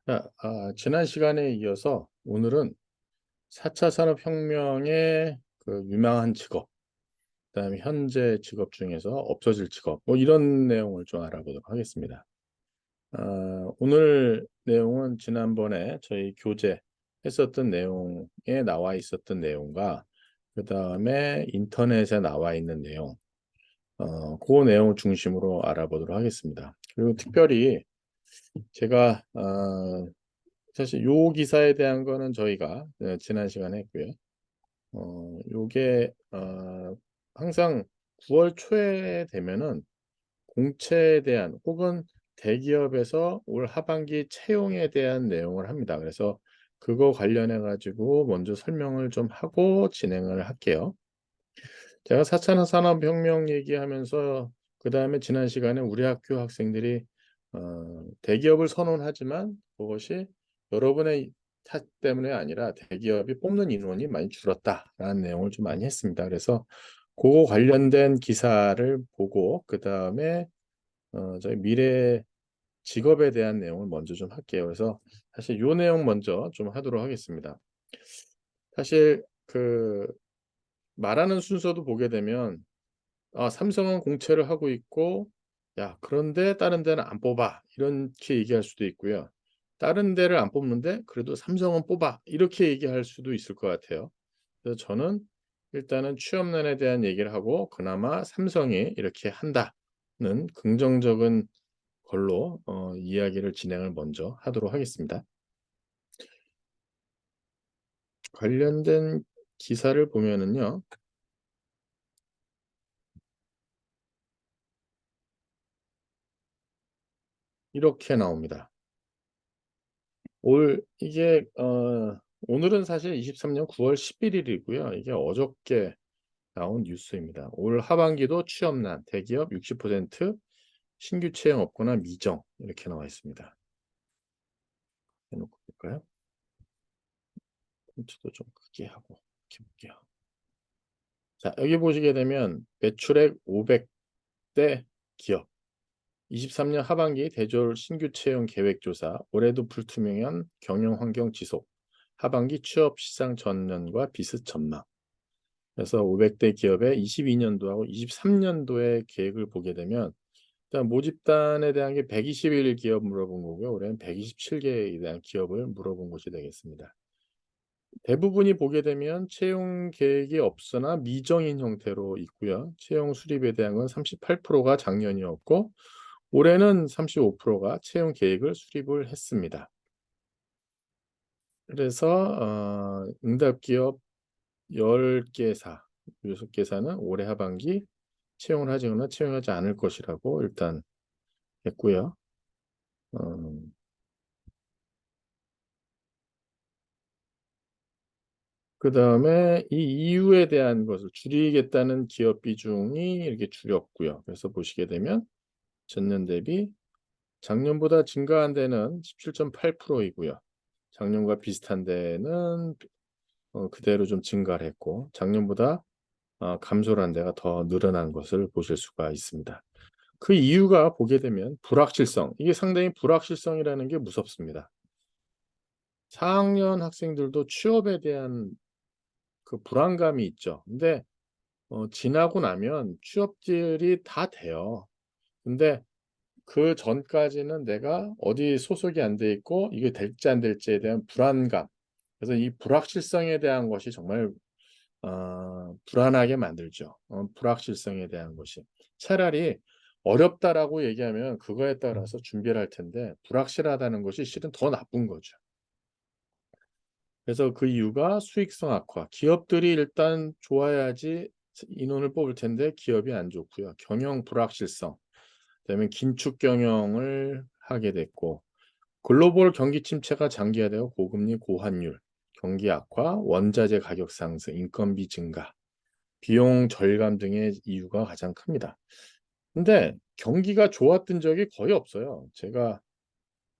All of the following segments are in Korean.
자, 지난 시간에 이어서 오늘은 4차 산업혁명의 그 유망한 직업, 그다음에 현재 직업 중에서 없어질 직업, 뭐 이런 내용을 좀 알아보도록 하겠습니다. 오늘 내용은 지난번에 저희 교재 했었던 내용에 나와 있었던 내용과 그다음에 인터넷에 나와 있는 내용, 그 내용을 중심으로 알아보도록 하겠습니다. 그리고 특별히 제가 사실 요 기사에 대한 거는 저희가 지난 시간에 했고요. 요게 항상 9월 초에 되면은 공채에 대한 혹은 대기업에서 올 하반기 채용에 대한 내용을 합니다. 그래서 그거 관련해 가지고 먼저 설명을 좀 하고 진행을 할게요. 제가 4차 산업혁명 얘기하면서 그다음에 지난 시간에 우리 학교 학생들이 대기업을 선호하지만 그것이 여러분의 탓 때문에 아니라 대기업이 뽑는 인원이 많이 줄었다라는 내용을 좀 많이 했습니다. 그래서 그거 관련된 기사를 보고 그다음에 저희 미래 직업에 대한 내용을 먼저 좀 할게요. 그래서 사실 요 내용 먼저 좀 하도록 하겠습니다. 사실 그 말하는 순서도 보게 되면 삼성은 공채를 하고 있고 "야 그런데 다른 데는 안 뽑아." 이렇게 얘기할 수도 있고요. "다른 데를 안 뽑는데 그래도 삼성은 뽑아." 이렇게 얘기할 수도 있을 것 같아요. 그래서 저는 일단은 취업난에 대한 얘기를 하고 그나마 삼성이 이렇게 한다는 긍정적인 걸로 이야기를 진행을 먼저 하도록 하겠습니다. 관련된 기사를 보면은요. 이렇게 나옵니다. 오늘은 사실 23년 9월 11 일이고요. 이게 어저께 나온 뉴스입니다. "올 하반기도 취업난, 대기업 60% 신규 채용 없거나 미정." 이렇게 나와 있습니다. 해 놓고 볼까요? 폰트도 좀 크게 하고 이렇게 볼게요. 자, 여기 보시게 되면 매출액 500대 기업, 23년 하반기 대졸 신규 채용 계획 조사, 올해도 불투명한 경영 환경 지속, 하반기 취업 시장 전년과 비슷 전망. 그래서 500대 기업의 22년도하고 23년도의 계획을 보게 되면 일단 모집단에 대한 게 121 기업 물어본 거고요. 올해는 127개에 대한 기업을 물어본 것이 되겠습니다. 대부분이 보게 되면 채용 계획이 없으나 미정인 형태로 있고요. 채용 수립에 대한 건 38%가 작년이었고 올해는 35%가 채용 계획을 수립을 했습니다. 그래서 응답 기업 10개사, 6개사는 올해 하반기 채용을 하거나 채용하지 않을 것이라고 일단 했고요. 어 그다음에 이 이유에 대한 것을 줄이겠다는 기업 비중이 이렇게 줄였고요. 그래서 보시게 되면 전년 대비 작년보다 증가한 데는 17.8% 이고요. 작년과 비슷한 데는 그대로 좀 증가를 했고 작년보다 감소를 한 데가 더 늘어난 것을 보실 수가 있습니다. 그 이유가 보게 되면 불확실성, 이게 상당히 불확실성이라는 게 무섭습니다. 4 학년 학생들도 취업에 대한 그 불안감이 있죠. 근데 지나고 나면 취업들이 다 돼요. 근데 그전까지는 내가 어디 소속이 안 돼 있고 이게 될지 안 될지에 대한 불안감, 그래서 이 불확실성에 대한 것이 정말 불안하게 만들죠. 불확실성에 대한 것이. 차라리 어렵다라고 얘기하면 그거에 따라서 준비를 할 텐데 불확실하다는 것이 실은 더 나쁜 거죠. 그래서 그 이유가 수익성 악화. 기업들이 일단 좋아야지 인원을 뽑을 텐데 기업이 안 좋고요. 경영 불확실성. 그다음에 긴축 경영을 하게 됐고 글로벌 경기 침체가 장기화되고 고금리, 고환율, 경기 악화, 원자재 가격 상승, 인건비 증가, 비용 절감 등의 이유가 가장 큽니다. 근데 경기가 좋았던 적이 거의 없어요. 제가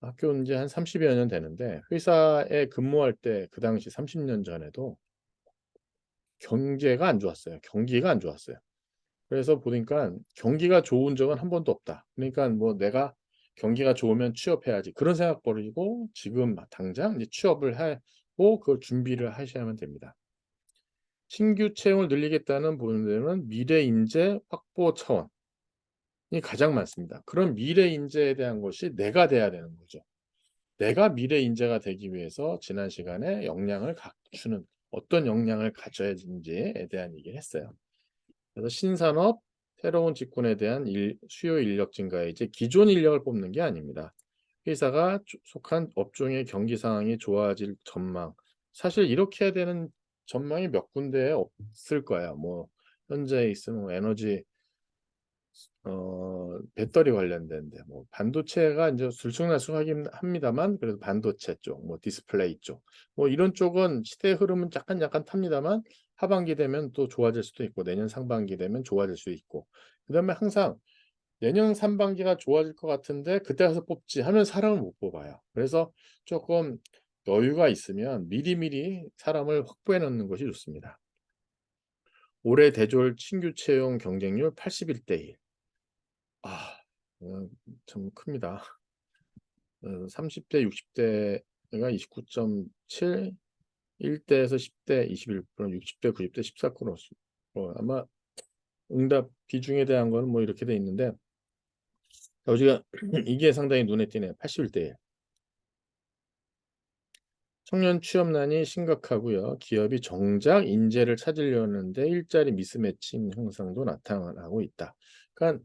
학교 온 지 한 30여 년 되는데 회사에 근무할 때 그 당시 30년 전에도 경제가 안 좋았어요. 경기가 안 좋았어요. 그래서 보니까 '경기가 좋은 적은 한 번도 없다.' 그러니까 뭐 내가 경기가 좋으면 취업해야지. 그런 생각 버리고 지금 당장 이제 취업을 하고 그걸 준비를 하셔야만 됩니다. 신규 채용을 늘리겠다는 분들은 미래 인재 확보 차원이 가장 많습니다. 그런 미래 인재에 대한 것이 내가 돼야 되는 거죠. 내가 미래 인재가 되기 위해서 지난 시간에 역량을 갖추는 어떤 역량을 가져야 되는지에 대한 얘기를 했어요. 그래서 신산업, 새로운 직군에 대한 수요 인력 증가에 이제 기존 인력을 뽑는 게 아닙니다. 회사가 속한 업종의 경기 상황이 좋아질 전망. 사실 이렇게 해야 되는 전망이 몇 군데에 없을 거예요. 뭐 현재 있으면 뭐 에너지 배터리 관련된데 뭐 반도체가 이제 들쑥날쑥하긴 합니다만 그래도 반도체 쪽, 뭐 디스플레이 쪽, 뭐 이런 쪽은 시대의 흐름은 약간 탑니다만 하반기 되면 또 좋아질 수도 있고 내년 상반기 되면 좋아질 수 있고 그다음에 항상 내년 상반기가 좋아질 것 같은데 그때 가서 뽑지 하면 사람을 못 뽑아요. 그래서 조금 여유가 있으면 미리미리 사람을 확보해 놓는 것이 좋습니다. 올해 대졸 신규 채용 경쟁률 81대 1. 아, 참 큽니다. 30대, 60대가 29.7, 1대에서 10대 21%, 60대, 90대 14%. 아마 응답 비중에 대한 거는 뭐 이렇게 돼 있는데 우리가 이게 상당히 눈에 띄네요. 81대 1. 청년 취업난이 심각하고요. 기업이 정작 인재를 찾으려는데 일자리 미스매칭 현상도 나타나고 있다. 그러니까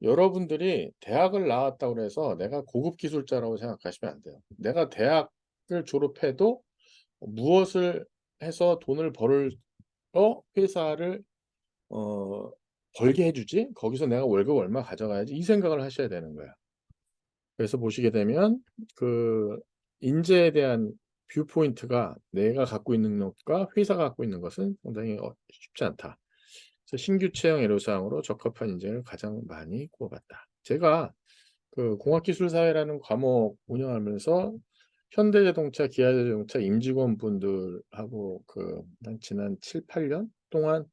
여러분들이 대학을 나왔다고 해서 내가 고급 기술자라고 생각하시면 안 돼요. 내가 대학을 졸업해도 무엇을 해서 돈을 벌어 회사를 어 벌게 해 주지? 거기서 내가 월급 얼마 가져가야지 이 생각을 하셔야 되는 거예요. 그래서 보시게 되면 그 인재에 대한 뷰 포인트가 내가 갖고 있는 것과 회사가 갖고 있는 것은 상당히 쉽지 않다. 그래서 신규 채용 애로사항으로 적합한 인재를 가장 많이 구워봤다. 제가 그 공학기술사회라는 과목 운영하면서 현대자동차, 기아자동차 임직원분들하고 한 지난 7-8년 동안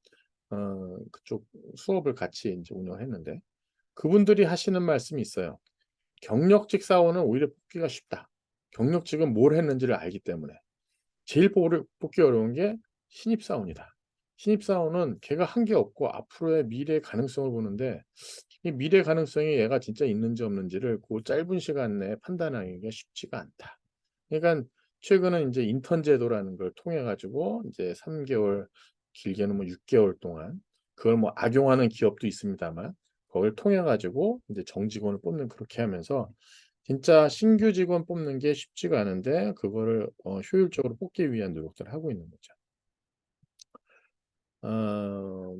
그쪽 수업을 같이 이제 운영했는데 그분들이 하시는 말씀이 있어요. 경력직 사원은 오히려 뽑기가 쉽다. 경력직은 뭘 했는지를 알기 때문에. 제일 뽑기 어려운 게 신입사원이다. 신입사원은 걔가 한 게 없고 앞으로의 미래 가능성을 보는데 이 미래 가능성이 얘가 진짜 있는지 없는지를 그 짧은 시간 내에 판단하기가 쉽지가 않다. 그러니까 최근에 이제 인턴 제도라는 걸 통해 가지고 이제 3개월 길게는 뭐 6개월 동안 그걸 뭐 악용하는 기업도 있습니다만 그걸 통해 가지고 이제 정직원을 뽑는 그렇게 하면서 진짜 신규 직원 뽑는 게 쉽지가 않은데 그거를 효율적으로 뽑기 위한 노력들을 하고 있는 거죠.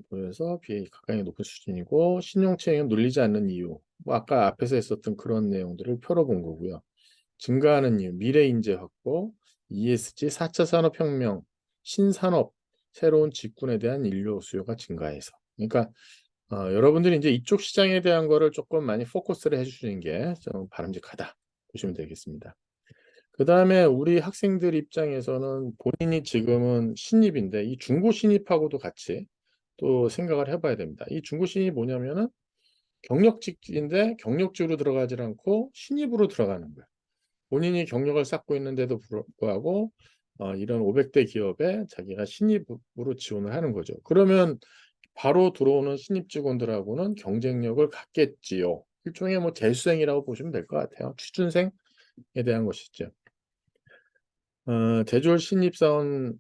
그래서 비해 각광이 높은 수준이고 신용 채용이 눌리지 않는 이유. 뭐 아까 앞에서 했었던 그런 내용들을 펴본 거고요. 증가하는 이유, 미래 인재 확보, ESG, 4차 산업혁명, 신산업, 새로운 직군에 대한 인력 수요가 증가해서. 그러니까 여러분들이 이제 이쪽 시장에 대한 거를 조금 많이 포커스를 해주시는 게 좀 바람직하다 보시면 되겠습니다. 그 다음에 우리 학생들 입장에서는 본인이 지금은 신입인데 이 중고 신입하고도 같이 또 생각을 해봐야 됩니다. 이 중고 신입이 뭐냐면은 경력직인데 경력직으로 들어가지 않고 신입으로 들어가는 거예요. 본인이 경력을 쌓고 있는데도 불구하고 이런 500대 기업에 자기가 신입으로 지원을 하는 거죠. 그러면 바로 들어오는 신입 직원들하고는 경쟁력을 갖겠지요. 일종의 뭐 재수생이라고 보시면 될 것 같아요. 취준생에 대한 것이죠. 대졸 신입사원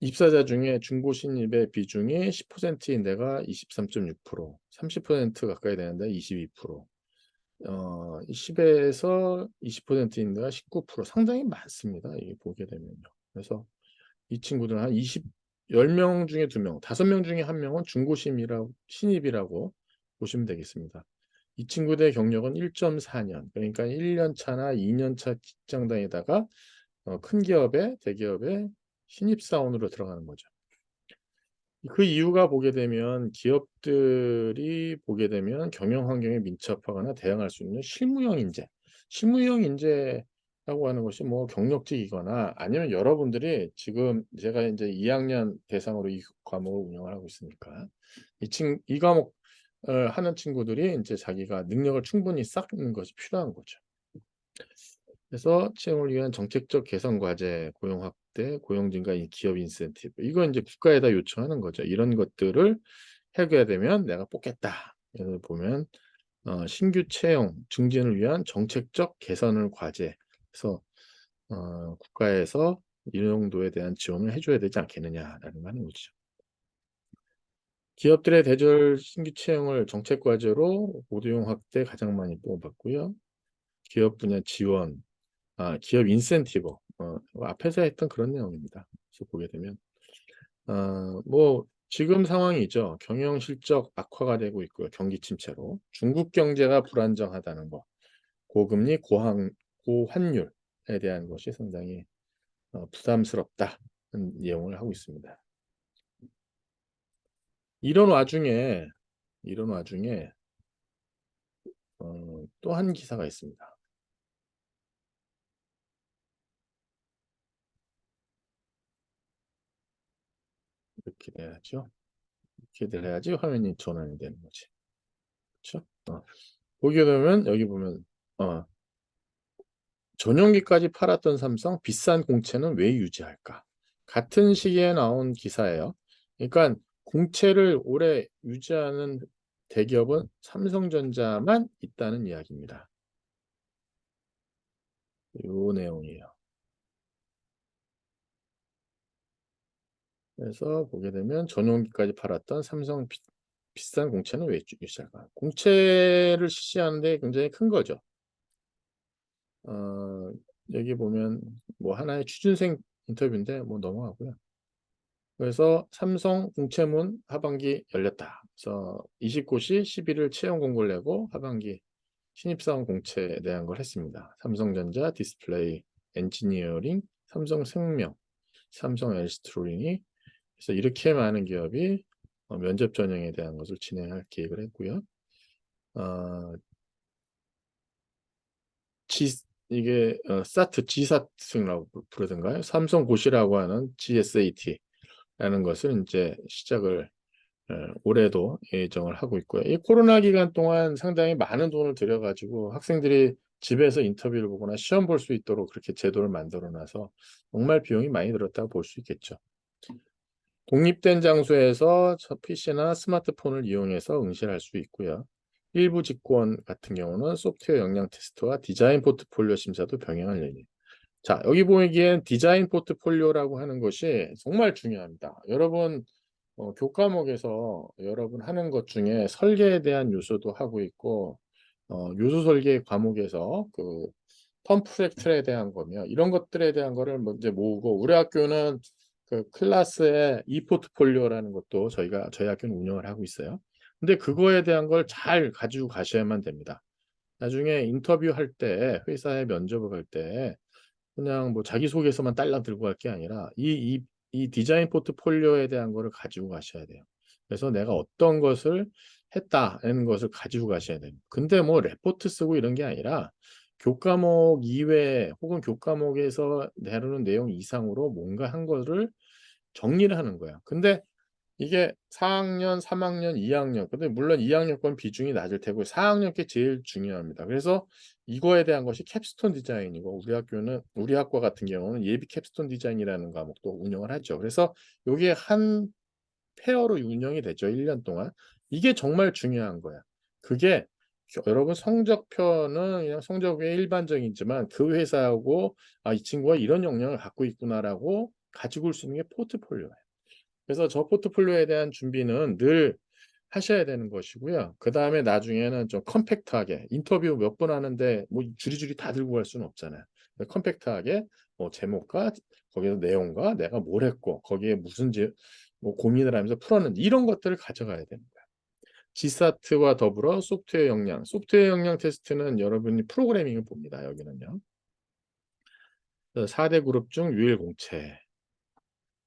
입사자 중에 중고 신입의 비중이 10%인 데가 23.6%, 30% 가까이 되는데 22%, 10에서 20%인 데가 19%, 상당히 많습니다. 이게 보게 되면요. 그래서 이 친구들은 한 10명 중에 2명, 5명 중에 1명은 중고 신입이라고 보시면 되겠습니다. 이 친구들의 경력은 1.4년, 그러니까 1년 차나 2년 차 직장 다니다가 큰 기업에 대기업에 신입사원으로 들어가는 거죠. 그 이유가 보게 되면 기업들이 보게 되면 경영 환경에 민첩하거나 대응할 수 있는 실무형 인재, 실무형 인재라고 하는 것이 뭐 경력직이거나 아니면 여러분들이 지금 제가 이제 2학년 대상으로 이 과목을 운영을 하고 있으니까 이 과목 하는 친구들이 이제 자기가 능력을 충분히 쌓는 것이 필요한 거죠. 그래서 채용을 위한 정책적 개선 과제, 고용 확대, 고용 증가, 이 기업 인센티브 이거 이제 국가에다 요청하는 거죠. 이런 것들을 해결되면 내가 뽑겠다. 그래서 보면 신규 채용 증진을 위한 정책적 개선을 과제. 그래서 국가에서 이 정도에 대한 지원을 해줘야 되지 않겠느냐라는 거 하는 거죠. 기업들의 대졸 신규 채용을 정책 과제로 고도용 확대 가장 많이 뽑았고요. 기업 분야 지원, 기업 인센티브, 앞에서 했던 그런 내용입니다. 그래서 보게 되면 뭐 지금 상황이죠. 경영 실적 악화가 되고 있고요. 경기 침체로 중국 경제가 불안정하다는 거, 고금리, 고환율에 대한 것이 상당히 부담스럽다는 내용을 하고 있습니다. 이런 와중에 또 한 기사가 있습니다. 이렇게 돼야죠. 이렇게들 해야지 화면이 전환이 되는 거지. 그렇죠? 보게 되면 여기 보면 전용기까지 팔았던 삼성 비싼 공채는 왜 유지할까? 같은 시기에 나온 기사예요. 그러니까 공채를 오래 유지하는 대기업은 삼성전자만 있다는 이야기입니다. 이 내용이에요. 그래서 보게 되면 전용기까지 팔았던 삼성 비싼 공채는 왜 유지할까? 공채를 실시하는데 굉장히 큰 거죠. 여기 보면 뭐 하나의 취준생 인터뷰인데 뭐 넘어가고요. 그래서 삼성 공채문 하반기 열렸다. 그래서 20곳이 11일 채용 공고를 내고 하반기 신입사원 공채에 대한 걸 했습니다. 삼성전자, 디스플레이, 엔지니어링, 삼성생명, 삼성 엘스트로링이 그래서 이렇게 많은 기업이 면접 전형에 대한 것을 진행할 계획을 했고요. 어, 이게 사트, G사트라고 부르던가요? 삼성고시라고 하는 GSAT라는 것을 이제 시작을 올해도 예정을 하고 있고요. 이 코로나 기간 동안 상당히 많은 돈을 들여가지고 학생들이 집에서 인터뷰를 보거나 시험 볼 수 있도록 그렇게 제도를 만들어 놔서 정말 비용이 많이 들었다고 볼 수 있겠죠. 독립된 장소에서 PC나 스마트폰을 이용해서 응시를 할 수 있고요. 일부 직권 같은 경우는 소프트웨어 역량 테스트와 디자인 포트폴리오 심사도 병행할 예정입니다. 자, 여기 보기엔 디자인 포트폴리오라고 하는 것이 정말 중요합니다. 여러분 교과목에서 여러분 하는 것 중에 설계에 대한 요소도 하고 있고 요소 설계 과목에서 그 펌프렉틀에 대한 거며 이런 것들에 대한 거를 먼저 모으고 우리 학교는 그 클래스의 e포트폴리오라는 것도 저희 학교는 운영을 하고 있어요. 근데 그거에 대한 걸 잘 가지고 가셔야만 됩니다. 나중에 인터뷰할 때 회사에 면접을 갈 때 그냥 뭐 자기소개서만 딸랑 들고 갈 게 아니라 이 디자인 포트폴리오에 대한 거를 가지고 가셔야 돼요. 그래서 내가 어떤 것을 했다는 것을 가지고 가셔야 돼요. 근데 뭐 레포트 쓰고 이런 게 아니라 교과목 이외에 혹은 교과목에서 다루는 내용 이상으로 뭔가 한 거를 정리를 하는 거야. 근데 이게 4학년, 3학년, 2학년. 근데 물론 2학년 건 비중이 낮을 테고 4학년 게 제일 중요합니다. 그래서 이거에 대한 것이 캡스톤 디자인이고 우리 학과 같은 경우는 예비 캡스톤 디자인이라는 과목도 운영을 하죠. 그래서 요게 한 페어로 운영이 되죠. 1년 동안. 이게 정말 중요한 거야. 그게 여러분 성적표는 그냥 성적이 일반적이지만 그 회사하고 이 친구가 이런 역량을 갖고 있구나라고 가지고 올 수 있는 게 포트폴리오예요. 그래서 저 포트폴리오에 대한 준비는 늘 하셔야 되는 것이고요. 그다음에 나중에는 좀 컴팩트하게 인터뷰 몇 번 하는데 뭐 줄이줄이 다 들고 갈 수는 없잖아요. 컴팩트하게 뭐 제목과 거기서 내용과 내가 뭘 했고 거기에 무슨 뭐 고민을 하면서 풀었는지 이런 것들을 가져가야 됩니다. G사트와 더불어 소프트웨어 역량 테스트는 여러분이 프로그래밍을 봅니다. 여기는요. 4대 그룹 중 유일 공채.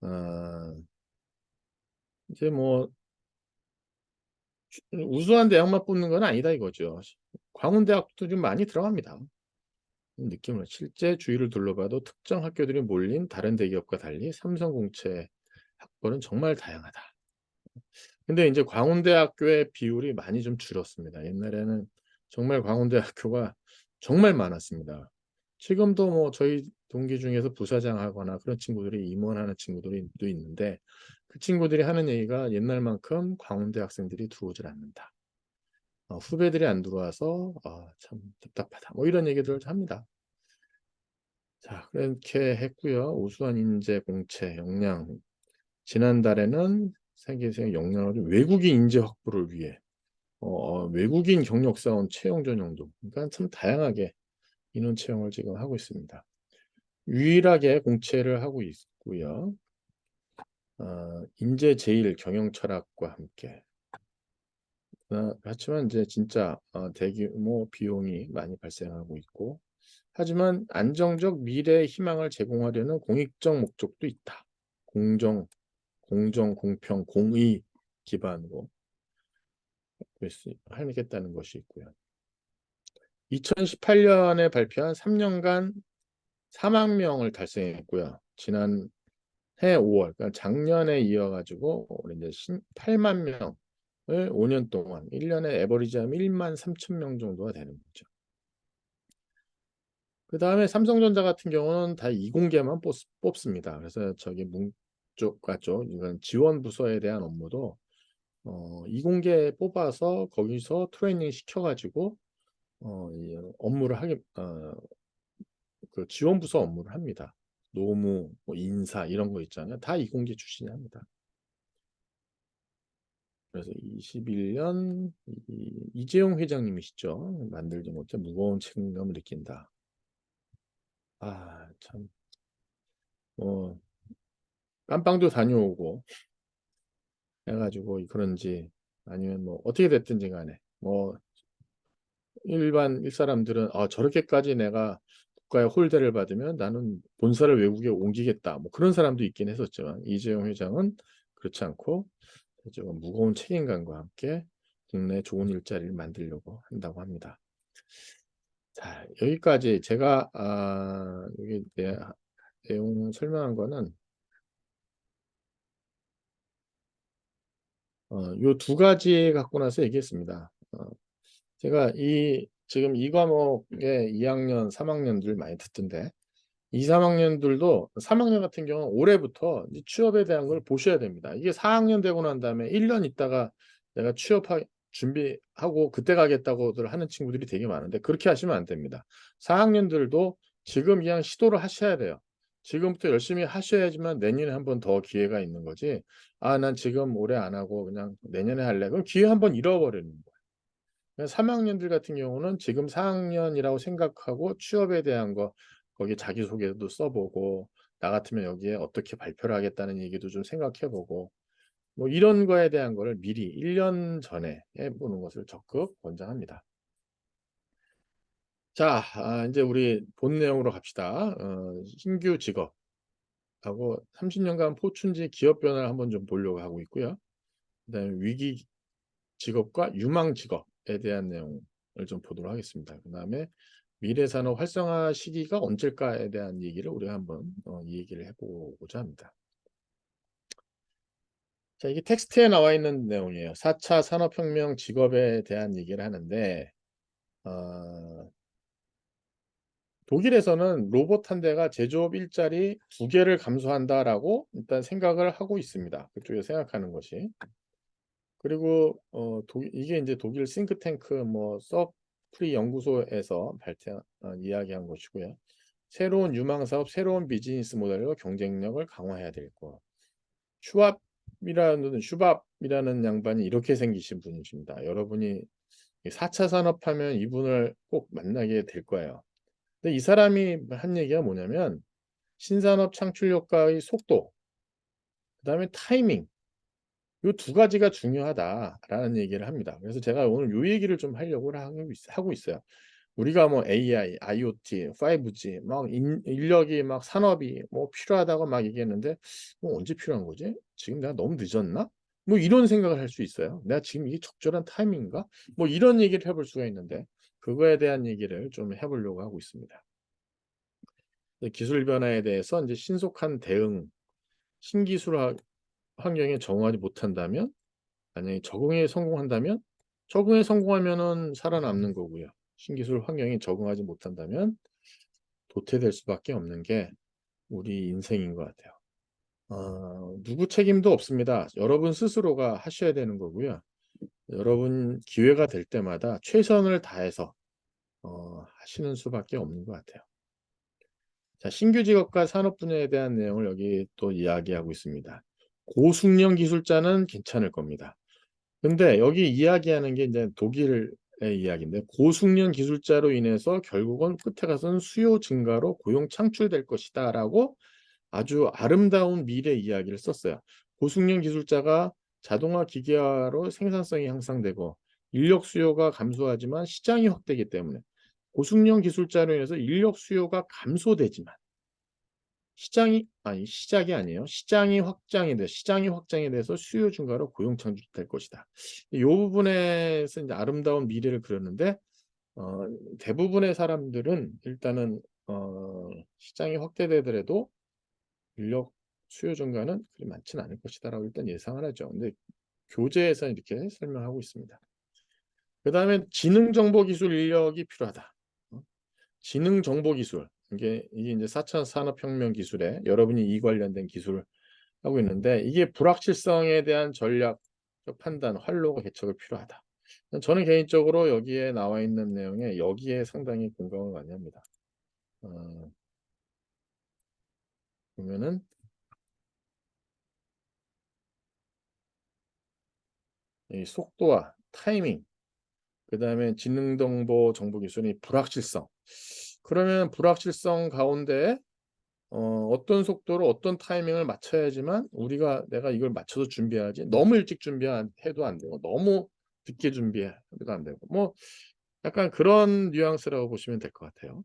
어, 이제 뭐 우수한 대학만 뽑는 건 아니다 이거죠. 광운대학도 좀 많이 들어갑니다. 느낌으로 실제 주위를 둘러봐도 특정 학교들이 몰린 다른 대기업과 달리 삼성공채 학벌은 정말 다양하다. 근데 이제 광운대학교의 비율이 많이 좀 줄었습니다. 옛날에는 정말 광운대학교가 정말 많았습니다. 지금도 뭐 저희 동기 중에서 부사장 하거나 그런 친구들이 임원하는 친구들이 또 있는데 그 친구들이 하는 얘기가 옛날만큼 광운대 학생들이 들어오질 않는다. 후배들이 안 들어와서 참 답답하다. 뭐 이런 얘기들을 합니다. 자, 그렇게 했고요. 우수한 인재 공채 역량. 지난달에는 세계에서 역량을 외국인 인재 확보를 위해 외국인 경력사원 채용 전형도 그러니까 참 다양하게 인원 채용을 지금 하고 있습니다. 유일하게 공채를 하고 있고요. 인재 제일 경영 철학과 함께 그렇지만 이제 진짜 대규모 비용이 많이 발생하고 있고 하지만 안정적 미래의 희망을 제공하려는 공익적 목적도 있다. 공정, 공평, 공의 기반으로 하겠다는 것이 있고요. 2018년에 발표한 3년간 4만 명을 달성했고요. 지난해 5월, 그러니까 작년에 이어가지고 올해 이제 8만 명을 5년 동안 1년에 에버리지하면 1만 3천 명 정도가 되는 거죠. 그 다음에 삼성전자 같은 경우는 다 이공계만 뽑습니다. 그래서 저기 문쪽과 쪽 이건 지원 부서에 대한 업무도 이공계 뽑아서 거기서 트레이닝 시켜가지고 이 업무를 그 지원 부서 업무를 합니다. 노무, 뭐 인사 이런 거 있잖아요. 다 이공계 출신이 합니다. 그래서 21년 이재용 회장님이시죠. 만들지 못해 무거운 책임감을 느낀다. 참, 뭐 깜빵도 다녀오고 해가지고 그런지 아니면 뭐 어떻게 됐든지 간에 뭐 일반 일사람들은 저렇게까지 내가 국가의 홀대를 받으면 나는 본사를 외국에 옮기겠다. 뭐 그런 사람도 있긴 했었지만 이재용 회장은 그렇지 않고 조금 무거운 책임감과 함께 국내 좋은 일자리를 만들려고 한다고 합니다. 자, 여기까지 제가 여기 내용 설명한 거는 요 두 가지 갖고 나서 얘기했습니다. 제가 지금 이 과목에 2학년, 3학년들 많이 듣던데 2, 3학년들도 3학년 같은 경우는 올해부터 이제 취업에 대한 걸 보셔야 됩니다. 이게 4학년 되고 난 다음에 1년 있다가 내가 준비하고 그때 가겠다고들 하는 친구들이 되게 많은데 그렇게 하시면 안 됩니다. 4학년들도 지금 그냥 시도를 하셔야 돼요. 지금부터 열심히 하셔야지만 내년에 한 번 더 기회가 있는 거지. 난 지금 올해 안 하고 그냥 내년에 할래. 그럼 기회 한 번 잃어버리는 거예요. 3학년들 같은 경우는 지금 4학년이라고 생각하고 취업에 대한 거 거기 자기소개도 써보고 나 같으면 여기에 어떻게 발표를 하겠다는 얘기도 좀 생각해보고 뭐 이런 거에 대한 거를 미리 1년 전에 해보는 것을 적극 권장합니다. 자, 이제 우리 본 내용으로 갑시다. 신규 직업하고 30년간 포춘지 기업 변화를 한번 좀 보려고 하고 있고요. 그다음에 위기 직업과 유망 직업에 대한 내용을 좀 보도록 하겠습니다. 그다음에 미래 산업 활성화 시기가 언제일까에 대한 얘기를 우리가 한번 이 얘기를 해보고자 합니다. 자, 이게 텍스트에 나와 있는 내용이에요. 4차 산업혁명 직업에 대한 얘기를 하는데 독일에서는 로봇 한 대가 제조업 일자리 2개를 감소한다라고 일단 생각을 하고 있습니다. 그쪽에 생각하는 것이. 그리고 이게 이제 독일 싱크탱크 뭐 서프리 연구소에서 이야기한 것이고요. 새로운 유망 사업, 새로운 비즈니스 모델로 경쟁력을 강화해야 될 거. 슈밥이라는 양반이 이렇게 생기신 분이십니다. 여러분이 4차 산업하면 이분을 꼭 만나게 될 거예요. 근데 이 사람이 한 얘기가 뭐냐면 신산업 창출 효과의 속도, 그다음에 타이밍 이 두 가지가 중요하다라는 얘기를 합니다. 그래서 제가 오늘 이 얘기를 좀 하려고 하고 있어요. 우리가 뭐 AI, IoT, 5G 막 인력이 막 산업이 뭐 필요하다고 막 얘기했는데 언제 필요한 거지? 지금 내가 너무 늦었나? 뭐 이런 생각을 할 수 있어요. 내가 지금 이게 적절한 타이밍인가? 뭐 이런 얘기를 해볼 수가 있는데 그거에 대한 얘기를 좀 해보려고 하고 있습니다. 기술 변화에 대해서 이제 신속한 대응, 신기술 환경에 적응하지 못한다면 만약에 적응에 성공한다면 적응에 성공하면은 살아남는 거고요. 신기술 환경에 적응하지 못한다면 도태될 수밖에 없는 게 우리 인생인 것 같아요. 누구 책임도 없습니다. 여러분 스스로가 하셔야 되는 거고요. 여러분 기회가 될 때마다 최선을 다해서 하시는 수밖에 없는 것 같아요. 자, 신규 직업과 산업 분야에 대한 내용을 여기 또 이야기하고 있습니다. 고숙련 기술자는 괜찮을 겁니다. 근데 여기 이야기하는 게 이제 독일의 이야기인데 고숙련 기술자로 인해서 결국은 끝에 가서는 수요 증가로 고용 창출될 것이다라고 아주 아름다운 미래 이야기를 썼어요. 고숙련 기술자가 자동화 기계화로 생산성이 향상되고 인력 수요가 감소하지만 시장이 확대기 때문에 고숙련 기술자로 인해서 인력 수요가 감소되지만 시작이 아니에요. 시장이 확장이 돼서 수요 증가로 고용 창출될 것이다. 이 부분에서 이제 아름다운 미래를 그렸는데 어, 대부분의 사람들은 일단은 시장이 확대되더라도 인력 수요 증가는 그리 많지는 않을 것이다라고 일단 예상을 하죠. 근데 교재에서 이렇게 설명하고 있습니다. 그 다음에 지능정보기술 인력이 필요하다. 지능정보기술 이게 이제 4차 산업혁명 기술에 여러분이 이 관련된 기술을 하고 있는데 이게 불확실성에 대한 전략적 판단, 활로가 개척이 필요하다. 저는 개인적으로 여기에 나와 있는 내용에 여기에 상당히 공감을 많이 합니다. 보면은 이 속도와 타이밍, 그 다음에 지능정보 정보기술이 불확실성. 그러면 불확실성 가운데 어떤 속도로 어떤 타이밍을 맞춰야지만 내가 이걸 맞춰서 준비해야지. 너무 일찍 준비해도 안 되고 너무 늦게 준비해도 안 되고 뭐 약간 그런 뉘앙스라고 보시면 될 것 같아요.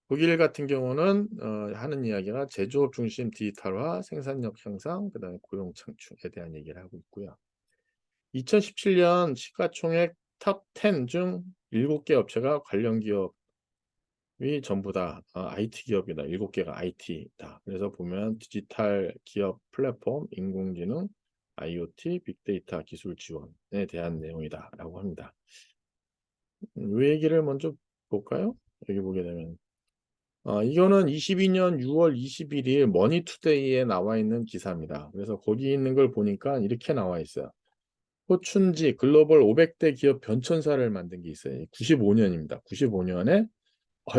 독일 같은 경우는 하는 이야기가 제조업 중심 디지털화, 생산력 향상, 그다음에 고용 창출에 대한 얘기를 하고 있고요. 2017년 시가총액 탑 10 중 7개 업체가 관련 기업이 전부 다 IT 기업이다. 7개가 IT다. 그래서 보면 디지털 기업 플랫폼, 인공지능, IoT, 빅데이터 기술 지원에 대한 내용이다라고 합니다. 이 얘기를 먼저 볼까요? 여기 보게 되면 이거는 22년 6월 21일 머니투데이에 나와 있는 기사입니다. 그래서 거기 있는 걸 보니까 이렇게 나와 있어요. 포춘지 글로벌 500대 기업 변천사를 만든 게 있어요. 95년입니다. 95년에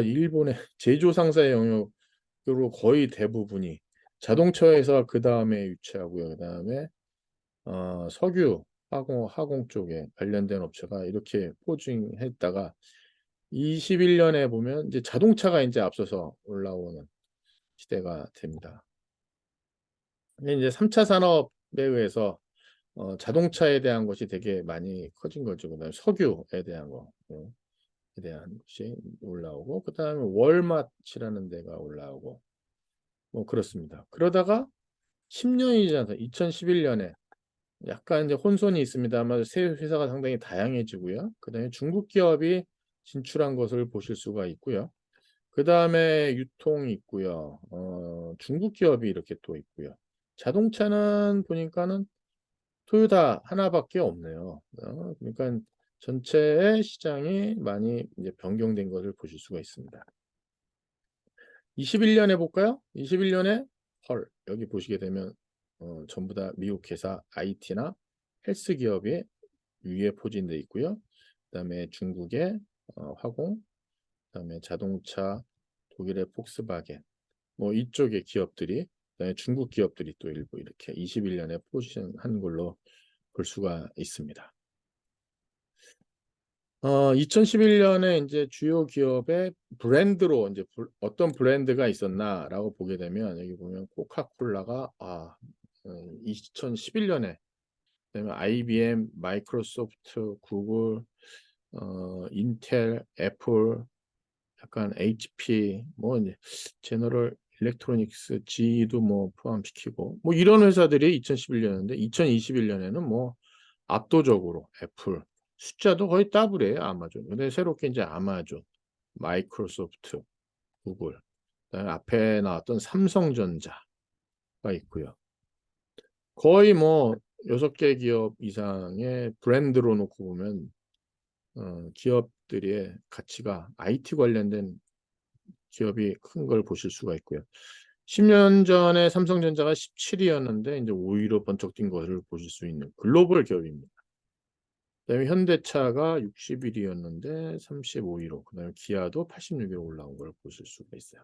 일본의 제조 상사의 영역으로 거의 대부분이 자동차 회사 그 다음에 유치하고요. 그 다음에 석유 화공 쪽에 관련된 업체가 이렇게 포징했다가 21년에 보면 이제 자동차가 이제 앞서서 올라오는 시대가 됩니다. 근데 이제 3차 산업에 의해서 자동차에 대한 것이 되게 많이 커진 거죠. 그다음에 석유에 대한 거에 대한 것이 올라오고 그다음에 월마트라는 데가 올라오고 뭐 그렇습니다. 그러다가 10년이 지나서 2011년에 약간 이제 혼선이 있습니다만 새 회사가 상당히 다양해지고요. 그다음에 중국 기업이 진출한 것을 보실 수가 있고요. 그 다음에 유통이 있고요. 중국 기업이 이렇게 또 있고요. 자동차는 보니까는 토요타 하나밖에 없네요. 그러니까 전체의 시장이 많이 이제 변경된 것을 보실 수가 있습니다. 21년 해볼까요? 21년에 여기 보시게 되면 전부 다 미국 회사 IT나 헬스 기업이 위에 포진돼 있고요. 그다음에 중국의 화공, 그다음에 자동차, 독일의 폭스바겐, 뭐 이쪽의 기업들이, 그다음에 중국 기업들이 또 일부 이렇게 21년에 포지션한 걸로 볼 수가 있습니다. 2011년에 이제 주요 기업의 브랜드로 이제 어떤 브랜드가 있었나라고 보게 되면 여기 보면 코카콜라가 2011년에 그다음에 IBM, 마이크로소프트, 구글, 인텔, 애플, 약간 HP, 뭐 이제 제너럴 일렉트로닉스, GE도 뭐 포함시키고 뭐 이런 회사들이 2011년인데 2021년에는 뭐 압도적으로 애플 숫자도 거의 더블이에요. 아마존. 근데 새롭게 이제 아마존, 마이크로소프트, 구글, 그다음에 앞에 나왔던 삼성전자가 있고요. 거의 뭐 6개 기업 이상의 브랜드로 놓고 보면 기업들의 가치가 IT 관련된 기업이 큰 걸 보실 수가 있고요. 10년 전에 삼성전자가 17위였는데 이제 5위로 번쩍 뛴 것을 보실 수 있는 글로벌 기업입니다. 그다음에 현대차가 61위였는데 35위로, 그다음에 기아도 86위로 올라온 걸 보실 수가 있어요.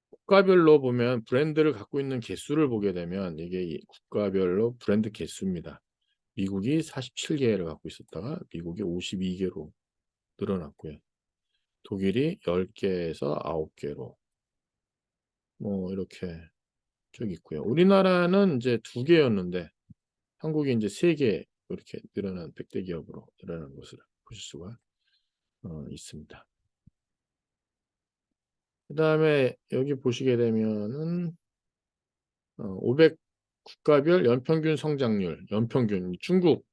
국가별로 보면 브랜드를 갖고 있는 개수를 보게 되면 이게 국가별로 브랜드 개수입니다. 미국이 47개를 갖고 있었다가 미국이 52개로 늘어났고요. 독일이 10개에서 9개로 뭐 이렇게 쭉 있고요. 우리나라는 이제 2개였는데 한국이 이제 3개 이렇게 늘어난 100대 기업으로 늘어난 것을 보실 수가 있습니다. 그 다음에 여기 보시게 되면은 500 국가별 연평균 성장률, 연평균 중국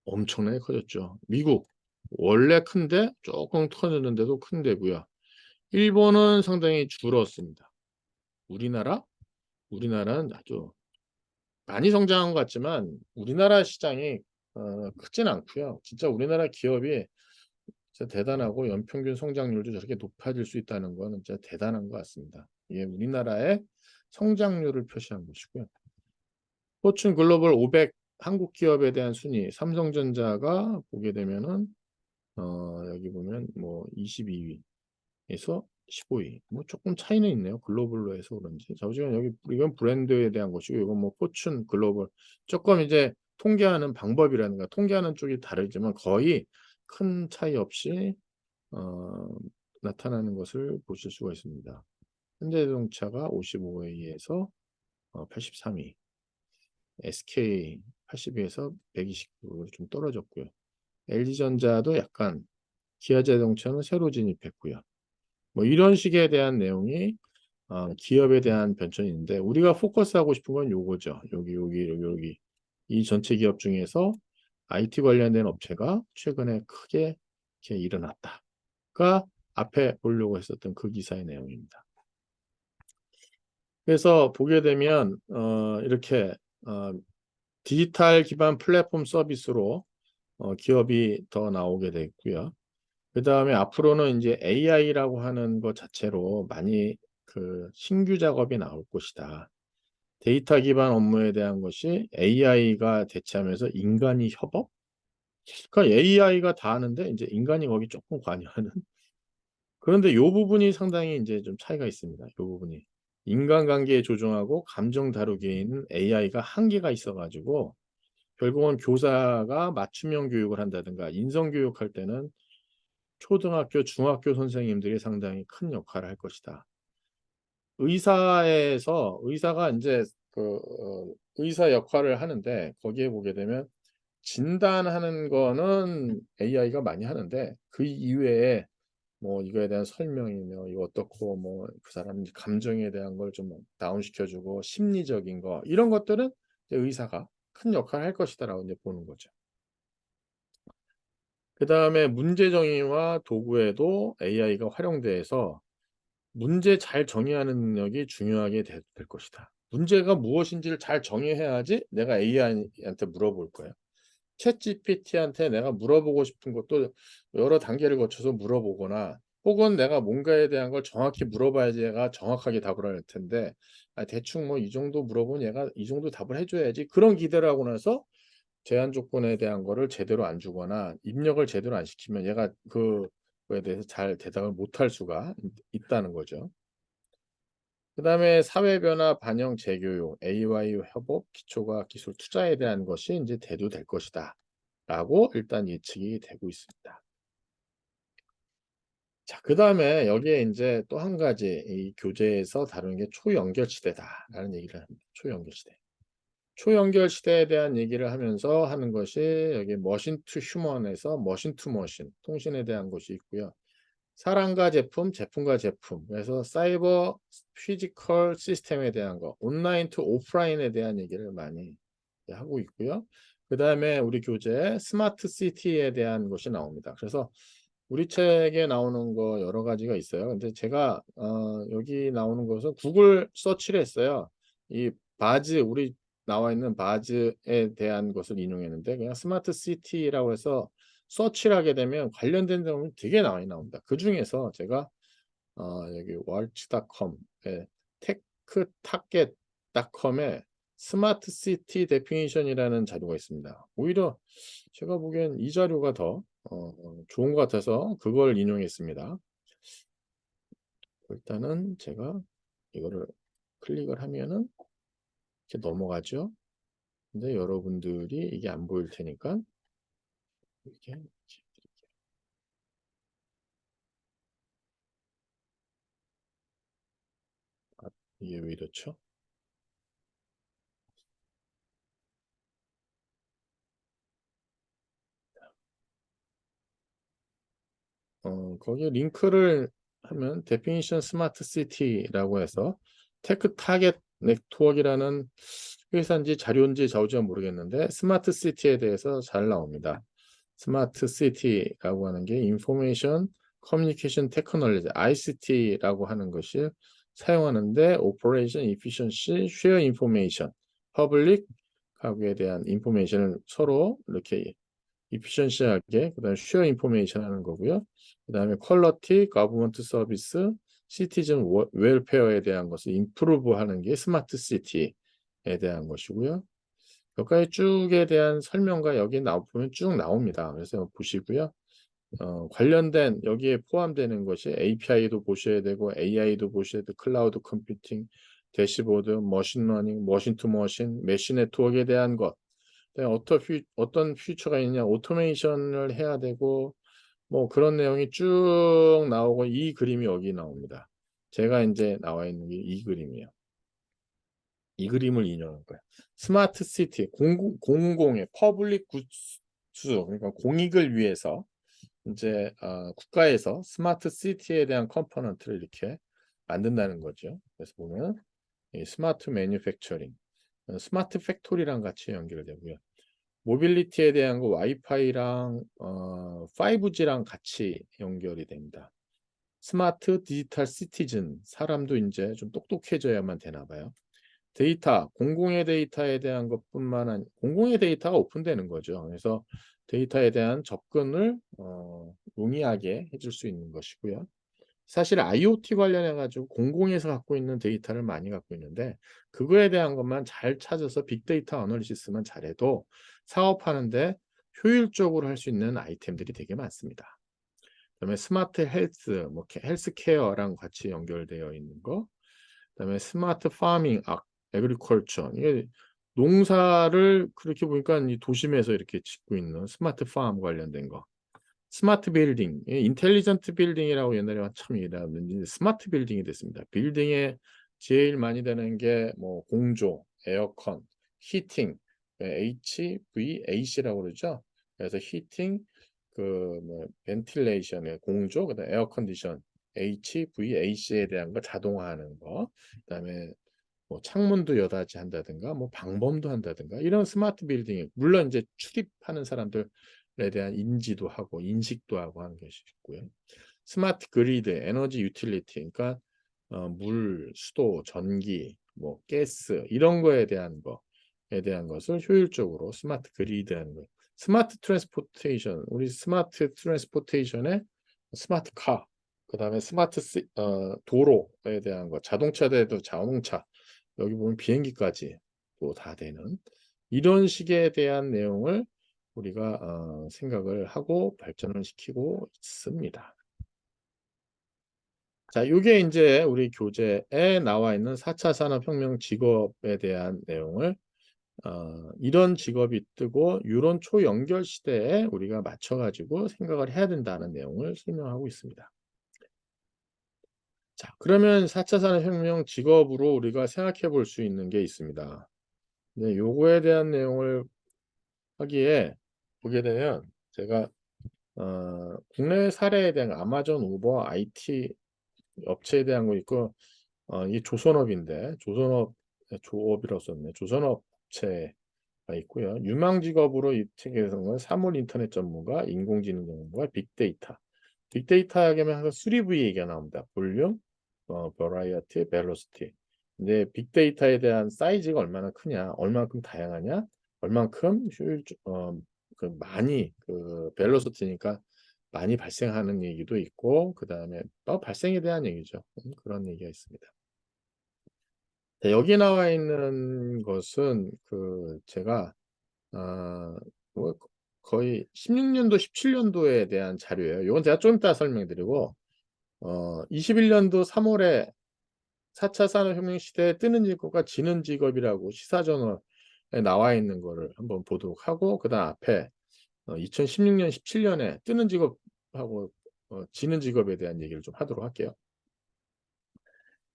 엄청나게 커졌죠. 미국 원래 큰데 조금 커졌는데도 큰 데고요. 일본은 상당히 줄었습니다. 우리나라는 아주 많이 성장한 것 같지만 우리나라 시장이 크진 않고요. 진짜 우리나라 기업이 진짜 대단하고 연평균 성장률도 저렇게 높아질 수 있다는 거는 진짜 대단한 것 같습니다. 이게 우리나라의 성장률을 표시한 것이고요. 포춘 글로벌 500 한국 기업에 대한 순위, 삼성전자가 보게 되면은 여기 보면 뭐 22위에서 15위, 뭐 조금 차이는 있네요. 글로벌로 해서 그런지. 자, 지금 여기 이건 브랜드에 대한 것이고, 이건 뭐 포춘 글로벌. 조금 이제 통계하는 방법이라든가 통계하는 쪽이 다르지만 거의 큰 차이 없이 나타나는 것을 보실 수가 있습니다. 현대자동차가 55위에서 83위, SK 80위에서 129위로 좀 떨어졌고요. LG전자도 약간, 기아자동차는 새로 진입했고요. 뭐 이런 식에 대한 내용이 기업에 대한 변천인데, 우리가 포커스하고 싶은 건 요거죠. 여기 이 전체 기업 중에서 IT 관련된 업체가 최근에 크게 이렇게 일어났다가 앞에 보려고 했었던 그 기사의 내용입니다. 그래서 보게 되면 이렇게 디지털 기반 플랫폼 서비스로 기업이 더 나오게 됐고요. 그 다음에 앞으로는 이제 AI라고 하는 것 자체로 많이 그 신규 작업이 나올 것이다. 데이터 기반 업무에 대한 것이 AI가 대체하면서 인간이 협업? 그러니까 AI가 다 하는데 이제 인간이 거기 조금 관여하는. 그런데 이 부분이 상당히 이제 좀 차이가 있습니다. 이 부분이. 인간관계 조정하고 감정 다루기에는 AI가 한계가 있어가지고 결국은 교사가 맞춤형 교육을 한다든가 인성교육할 때는 초등학교, 중학교 선생님들이 상당히 큰 역할을 할 것이다. 의사가 이제 의사 역할을 하는데 거기에 보게 되면 진단하는 거는 AI가 많이 하는데 그 이외에 뭐 이거에 대한 설명이며 이거 어떻고 뭐 그 사람 감정에 대한 걸 좀 다운시켜주고 심리적인 거 이런 것들은 이제 의사가 큰 역할을 할 것이다라고 이제 보는 거죠. 그 다음에 문제 정의와 도구에도 AI가 활용돼서 문제 잘 정의하는 능력이 중요하게 될 것이다. 문제가 무엇인지를 잘 정의해야지 내가 AI한테 물어볼 거예요. 챗 GPT한테 내가 물어보고 싶은 것도 여러 단계를 거쳐서 물어보거나 혹은 내가 뭔가에 대한 걸 정확히 물어봐야지 얘가 정확하게 답을 할 텐데 대충 뭐 이 정도 물어보면 얘가 이 정도 답을 해줘야지 그런 기대를 하고 나서 제한 조건에 대한 거를 제대로 안 주거나 입력을 제대로 안 시키면 얘가 그거에 대해서 잘 대답을 못할 수가 있다는 거죠. 그 다음에 사회변화 반영 재교육, AI 협업, 기초과학 기술 투자에 대한 것이 이제 대두될 것이다. 라고 일단 예측이 되고 있습니다. 자, 그 다음에 여기에 이제 또 한 가지 이 교재에서 다루는 게 초연결 시대다라는 얘기를 합니다. 초연결 시대. 초연결 시대에 대한 얘기를 하면서 하는 것이 여기 머신 투 휴먼에서 머신 투 머신, 통신에 대한 것이 있고요. 사람과 제품, 제품과 제품. 그래서 사이버 피지컬 시스템에 대한 거, 온라인 투 오프라인에 대한 얘기를 많이 하고 있고요. 그 다음에 우리 교재 스마트 시티에 대한 것이 나옵니다. 그래서 우리 책에 나오는 거 여러 가지가 있어요. 근데 제가 여기 나오는 것은 구글 서치를 했어요. 이 바즈 우리 나와 있는 바즈에 대한 것을 인용했는데 그냥 스마트 시티라고 해서 서치를 하게 되면 관련된 내용이 되게 많이 나옵니다. 그중에서 제가 여기 waltz.com에 techtarget.com에 스마트 시티 데피니션이라는 자료가 있습니다. 오히려 제가 보기엔 이 자료가 더 좋은 것 같아서 그걸 인용했습니다. 일단은 제가 이거를 클릭을 하면은 이렇게 넘어가죠. 근데 여러분들이 이게 안 보일 테니까 이렇게 이게 왜 이렇죠? 거기에 링크를 하면 definition smart city라고 해서 테크 타겟 네트워크라는 회사인지 자료인지 저우지는 모르겠는데 스마트 시티에 대해서 잘 나옵니다. 스마트 시티라고 하는 게 인포메이션 커뮤니케이션 테크놀로지 ICT라고 하는 것을 사용하는데 오퍼레이션 이피션시 쉐어 인포메이션 퍼블릭 가구에 대한 인포메이션을 서로 이렇게 이피션시하게 그다음에 쉐어 인포메이션 하는 거고요. 그다음에 퀄러티, 거버먼트 서비스, 시티즌 웰페어에 대한 것을 임프루브 하는 게 스마트 시티에 대한 것이고요. 여기까지 쭉에 대한 설명과 여기 보면 쭉 나옵니다. 그래서 보시고요. 관련된 여기에 포함되는 것이 API도 보셔야 되고 AI도 보셔야 되고 클라우드 컴퓨팅, 대시보드, 머신러닝, 머신 투 머신, 메시 네트워크에 대한 것 어떤 퓨처가 있냐 오토메이션을 해야 되고 뭐 그런 내용이 쭉 나오고 이 그림이 여기 나옵니다. 제가 이제 나와 있는 게 이 그림이에요. 이 그림을 인용한 거예요. 스마트 시티 공공의 퍼블릭 굿즈 그러니까 공익을 위해서 이제 국가에서 스마트 시티에 대한 컴포넌트를 이렇게 만든다는 거죠. 그래서 보면 이 스마트 매뉴팩처링, 스마트 팩토리랑 같이 연결되고요. 모빌리티에 대한 거 와이파이랑 5G랑 같이 연결이 됩니다. 스마트 디지털 시티즌 사람도 이제 좀 똑똑해져야만 되나 봐요. 데이터 공공의 데이터에 대한 것뿐만 아니라 공공의 데이터가 오픈되는 거죠. 그래서 데이터에 대한 접근을 용이하게 해줄 수 있는 것이고요. 사실 IoT 관련해 가지고 공공에서 갖고 있는 데이터를 많이 갖고 있는데 그거에 대한 것만 잘 찾아서 빅데이터 어널리시스만 잘해도 사업하는데 효율적으로 할 수 있는 아이템들이 되게 많습니다. 그다음에 스마트 헬스, 뭐 헬스케어랑 같이 연결되어 있는 거. 그다음에 스마트 파밍, 에그리컬처. 이게 농사를 그렇게 보니까 이 도심에서 이렇게 짓고 있는 스마트 팜 관련된 거. 스마트 빌딩, 인텔리전트 빌딩이라고 옛날에 한참 일하는데 스마트 빌딩이 됐습니다. 빌딩에 제일 많이 되는 게 뭐 공조, 에어컨, 히팅, HVAC라고 그러죠. 그래서 히팅, 그뭐 벤틸레이션의 공조, 그다음 에어 컨디션, HVAC에 대한 거 자동화하는 거, 그다음에 뭐 창문도 여닫이 한다든가 뭐 방범도 한다든가 이런 스마트 빌딩 물론 이제 출입하는 사람들에 대한 인지도 하고 인식도 하고 하는 것이 있고요. 스마트 그리드 에너지 유틸리티 그러니까 물, 수도, 전기, 뭐 가스 이런 거에 대한 거에 대한 것을 효율적으로 스마트 그리드 하는 거. 스마트 트랜스포테이션 우리 스마트 트랜스포테이션에 스마트 카 그다음에 스마트 도로에 대한 거 자동차에도 자동차 여기 보면 비행기까지 또 다 되는 이런 식에 대한 내용을 우리가 생각을 하고 발전을 시키고 있습니다. 자, 이게 이제 우리 교재에 나와 있는 4차 산업혁명 직업에 대한 내용을 이런 직업이 뜨고 이런 초연결 시대에 우리가 맞춰가지고 생각을 해야 된다는 내용을 설명하고 있습니다. 자, 그러면 4차 산업혁명 직업으로 우리가 생각해 볼 수 있는 게 있습니다. 네, 요거에 대한 내용을 하기에 보게 되면 제가 국내 사례에 대한 아마존, 우버, IT 업체에 대한 거 있고 이 조선업인데 조업이라고 썼네. 조선업 업체가 있고요. 유망 직업으로 이 책에서는 사물 인터넷 전문가, 인공지능 전문가, 빅데이터. 빅데이터 하면 항상 3V 얘기가 나옵니다. 볼륨, 버라이어티, 벨로시티. 근데 빅데이터에 대한 사이즈가 얼마나 크냐, 얼만큼 다양하냐, 얼만큼 많이 벨로시티니까 많이 발생하는 얘기도 있고, 그 다음에 발생에 대한 얘기죠. 그런 얘기가 있습니다. 자, 여기 나와 있는 것은 제가 뭐 거의 16년도, 17년도에 대한 자료예요. 이건 제가 좀 이따 설명드리고, 21년도 3월에 4차 산업혁명 시대에 뜨는 직업과 지는 직업이라고 시사저널에 나와 있는 거를 한번 보도록 하고, 그 다음 앞에 2016년, 17년에 뜨는 직업하고 지는 직업에 대한 얘기를 좀 하도록 할게요.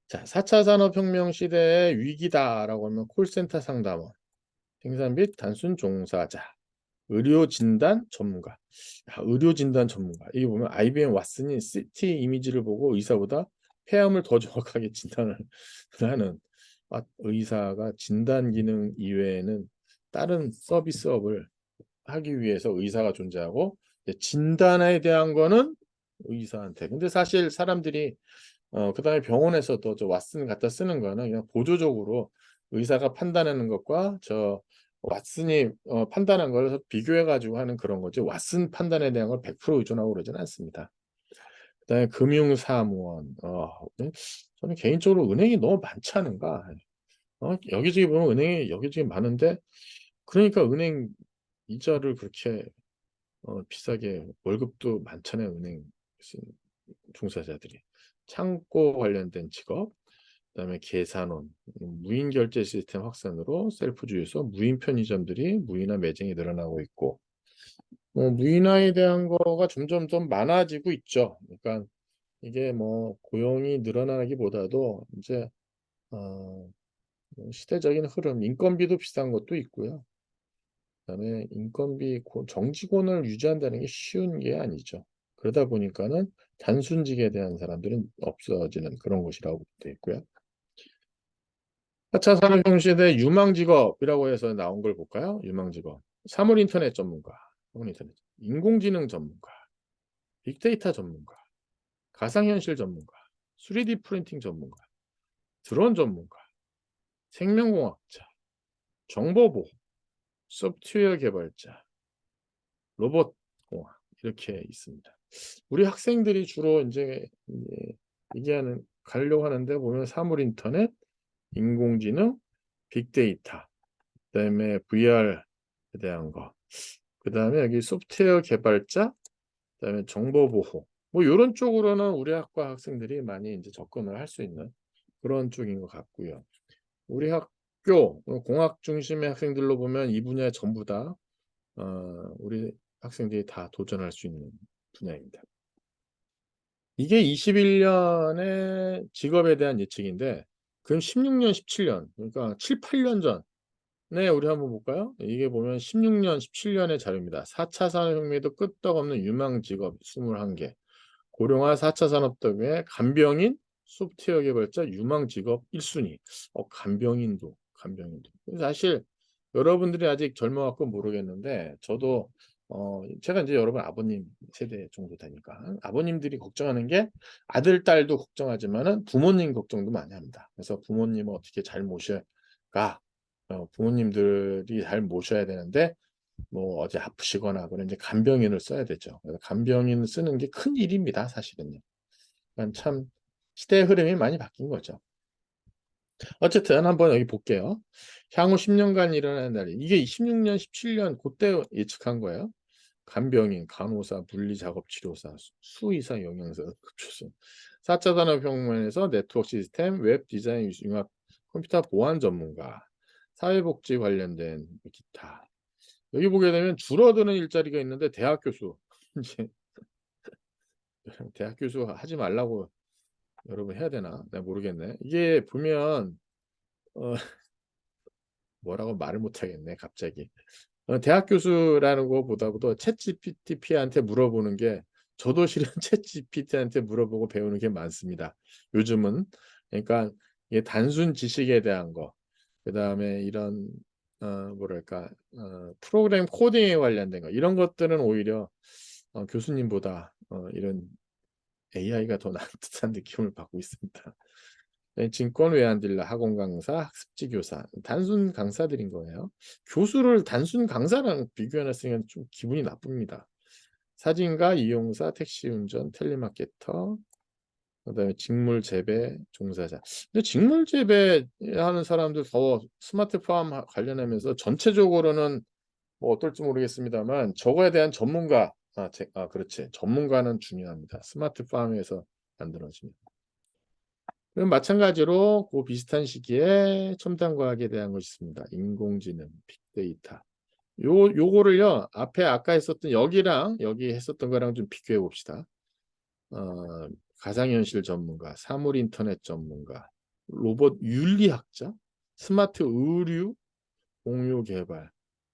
자, 4차 산업혁명 시대의 위기다라고 하면 콜센터 상담원, 생산 및 단순 종사자, 의료 진단 전문가. 의료 진단 전문가. 이게 보면 IBM 왓슨이 CT 이미지를 보고 의사보다 폐암을 더 정확하게 진단을 하는, 의사가 진단 기능 이외에는 다른 서비스업을 하기 위해서 의사가 존재하고, 진단에 대한 거는 의사한테. 근데 사실 사람들이 그다음에 병원에서도 저 왓슨 갖다 쓰는 거는 그냥 보조적으로 의사가 판단하는 것과 저 왓슨이 판단한 걸 비교해 가지고 하는 그런 거지, 왓슨 판단에 대한 걸 100% 의존하고 그러지는 않습니다. 그다음에 금융사무원, 저는 개인적으로 은행이 너무 많지 않은가. 여기저기 보면 은행이 여기저기 많은데, 그러니까 은행 이자를 그렇게 비싸게, 월급도 많잖아요, 은행 종사자들이. 창고 관련된 직업, 그다음에 계산원, 무인 결제 시스템 확산으로 셀프 주유소, 무인 편의점들이 무인화 매장이 늘어나고 있고, 무인화에 대한 거가 점점 좀 많아지고 있죠. 그러니까 이게 뭐 고용이 늘어나기보다도 이제 시대적인 흐름, 인건비도 비싼 것도 있고요. 그다음에 정직원을 유지한다는 게 쉬운 게 아니죠. 그러다 보니까는 단순직에 대한 사람들은 없어지는 그런 것이라고 되어 있고요. 4차 산업혁명 시대 유망직업이라고 해서 나온 걸 볼까요? 유망직업. 사물인터넷 전문가, 사물인터넷, 인공지능 전문가, 빅데이터 전문가, 가상현실 전문가, 3D 프린팅 전문가, 드론 전문가, 생명공학자, 정보보호, 소프트웨어 개발자, 로봇공학, 이렇게 있습니다. 우리 학생들이 주로 이제 가려고 하는데 보면 사물인터넷, 인공지능, 빅데이터, 그다음에 VR에 대한 거, 그다음에 여기 소프트웨어 개발자, 그다음에 정보보호, 뭐 이런 쪽으로는 우리 학과 학생들이 많이 이제 접근을 할 수 있는 그런 쪽인 것 같고요. 우리 학교 공학 중심의 학생들로 보면 이 분야 전부 다 우리 학생들이 다 도전할 수 있는 분야입니다. 이게 21년의 직업에 대한 예측인데, 그건 16년, 17년, 그러니까 7, 8년 전에 우리 한번 볼까요? 이게 보면 16년, 17년의 자료입니다. 4차 산업혁명에도 끄떡없는 유망 직업 21개. 고령화 4차 산업혁명의 간병인, 소프트웨어 개발자, 유망 직업 1순위. 간병인도. 사실 여러분들이 아직 젊어갖고 모르겠는데, 저도 제가 이제 여러분 아버님 세대 정도 되니까 아버님들이 걱정하는 게, 아들, 딸도 걱정하지만은 부모님 걱정도 많이 합니다. 그래서 부모님을 어떻게 잘 모셔가, 부모님들이 잘 모셔야 되는데, 뭐 어디 아프시거나 그런 이제 간병인을 써야 되죠. 그래서 간병인을 쓰는 게 큰 일입니다, 사실은요. 그러니까 참 시대의 흐름이 많이 바뀐 거죠. 어쨌든 한번 여기 볼게요. 향후 10년간 일어나는 날이, 이게 16년, 17년 그때 예측한 거예요. 간병인, 간호사, 물리작업치료사, 수의사, 영양사, 급조사. 4차 산업혁명에서 네트워크 시스템, 웹 디자인, 융합 컴퓨터 보안 전문가, 사회복지 관련된 기타. 여기 보게 되면 줄어드는 일자리가 있는데, 대학 교수. 이제 대학 교수 하지 말라고 여러분 해야 되나? 내가 모르겠네. 이게 보면 뭐라고 말을 못 하겠네, 갑자기. 대학 교수라는 것보다도 챗GPT한테 물어보는 게, 저도 실은 챗GPT한테 물어보고 배우는 게 많습니다, 요즘은. 그러니까 이게 단순 지식에 대한 거, 그다음에 이런 뭐랄까 프로그램 코딩에 관련된 거, 이런 것들은 오히려 교수님보다 이런 AI가 더 나은 듯한 느낌을 받고 있습니다. 증권 외환딜러, 학원 강사, 학습지 교사, 단순 강사들인 거예요. 교수를 단순 강사랑 비교해놨으니까 좀 기분이 나쁩니다. 사진가, 이용사, 택시 운전, 텔레마케터, 그다음에 직물 재배 종사자. 근데 직물 재배하는 사람들 더 스마트팜 관련하면서 전체적으로는 뭐 어떨지 모르겠습니다만 저거에 대한 전문가, 그렇지. 전문가는 중요합니다. 스마트팜에서 만들어지는. 그럼 마찬가지로 그 비슷한 시기에 첨단 과학에 대한 것이 있습니다. 인공지능, 빅데이터. 요거를요, 앞에 아까 했었던 여기랑 여기 했었던 거랑 좀 비교해 봅시다. 가상현실 전문가, 사물 인터넷 전문가, 로봇 윤리학자, 스마트 의류 공유 개발,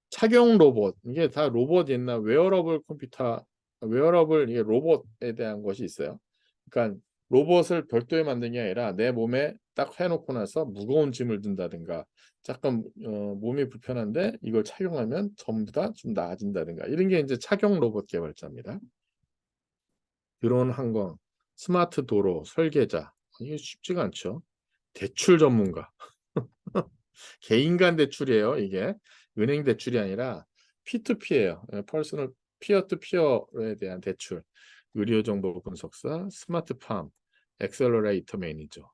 착용 로봇. 이게 다 로봇 옛날 웨어러블 컴퓨터, 웨어러블 이게 로봇에 대한 것이 있어요. 그러니까 로봇을 별도에 만든 게 아니라 내 몸에 딱 해놓고 나서 무거운 짐을 든다든가, 잠깐 몸이 불편한데 이걸 착용하면 전부 다 좀 나아진다든가, 이런 게 이제 착용 로봇 개발자입니다. 드론 항공, 스마트 도로 설계자. 이게 쉽지가 않죠. 대출 전문가. 개인 간 대출이에요, 이게. 은행 대출이 아니라 P2P예요. 퍼스널 피어 투 피어에 대한 대출. 의료 정보 분석사, 스마트팜, 엑셀러레이터 매니저.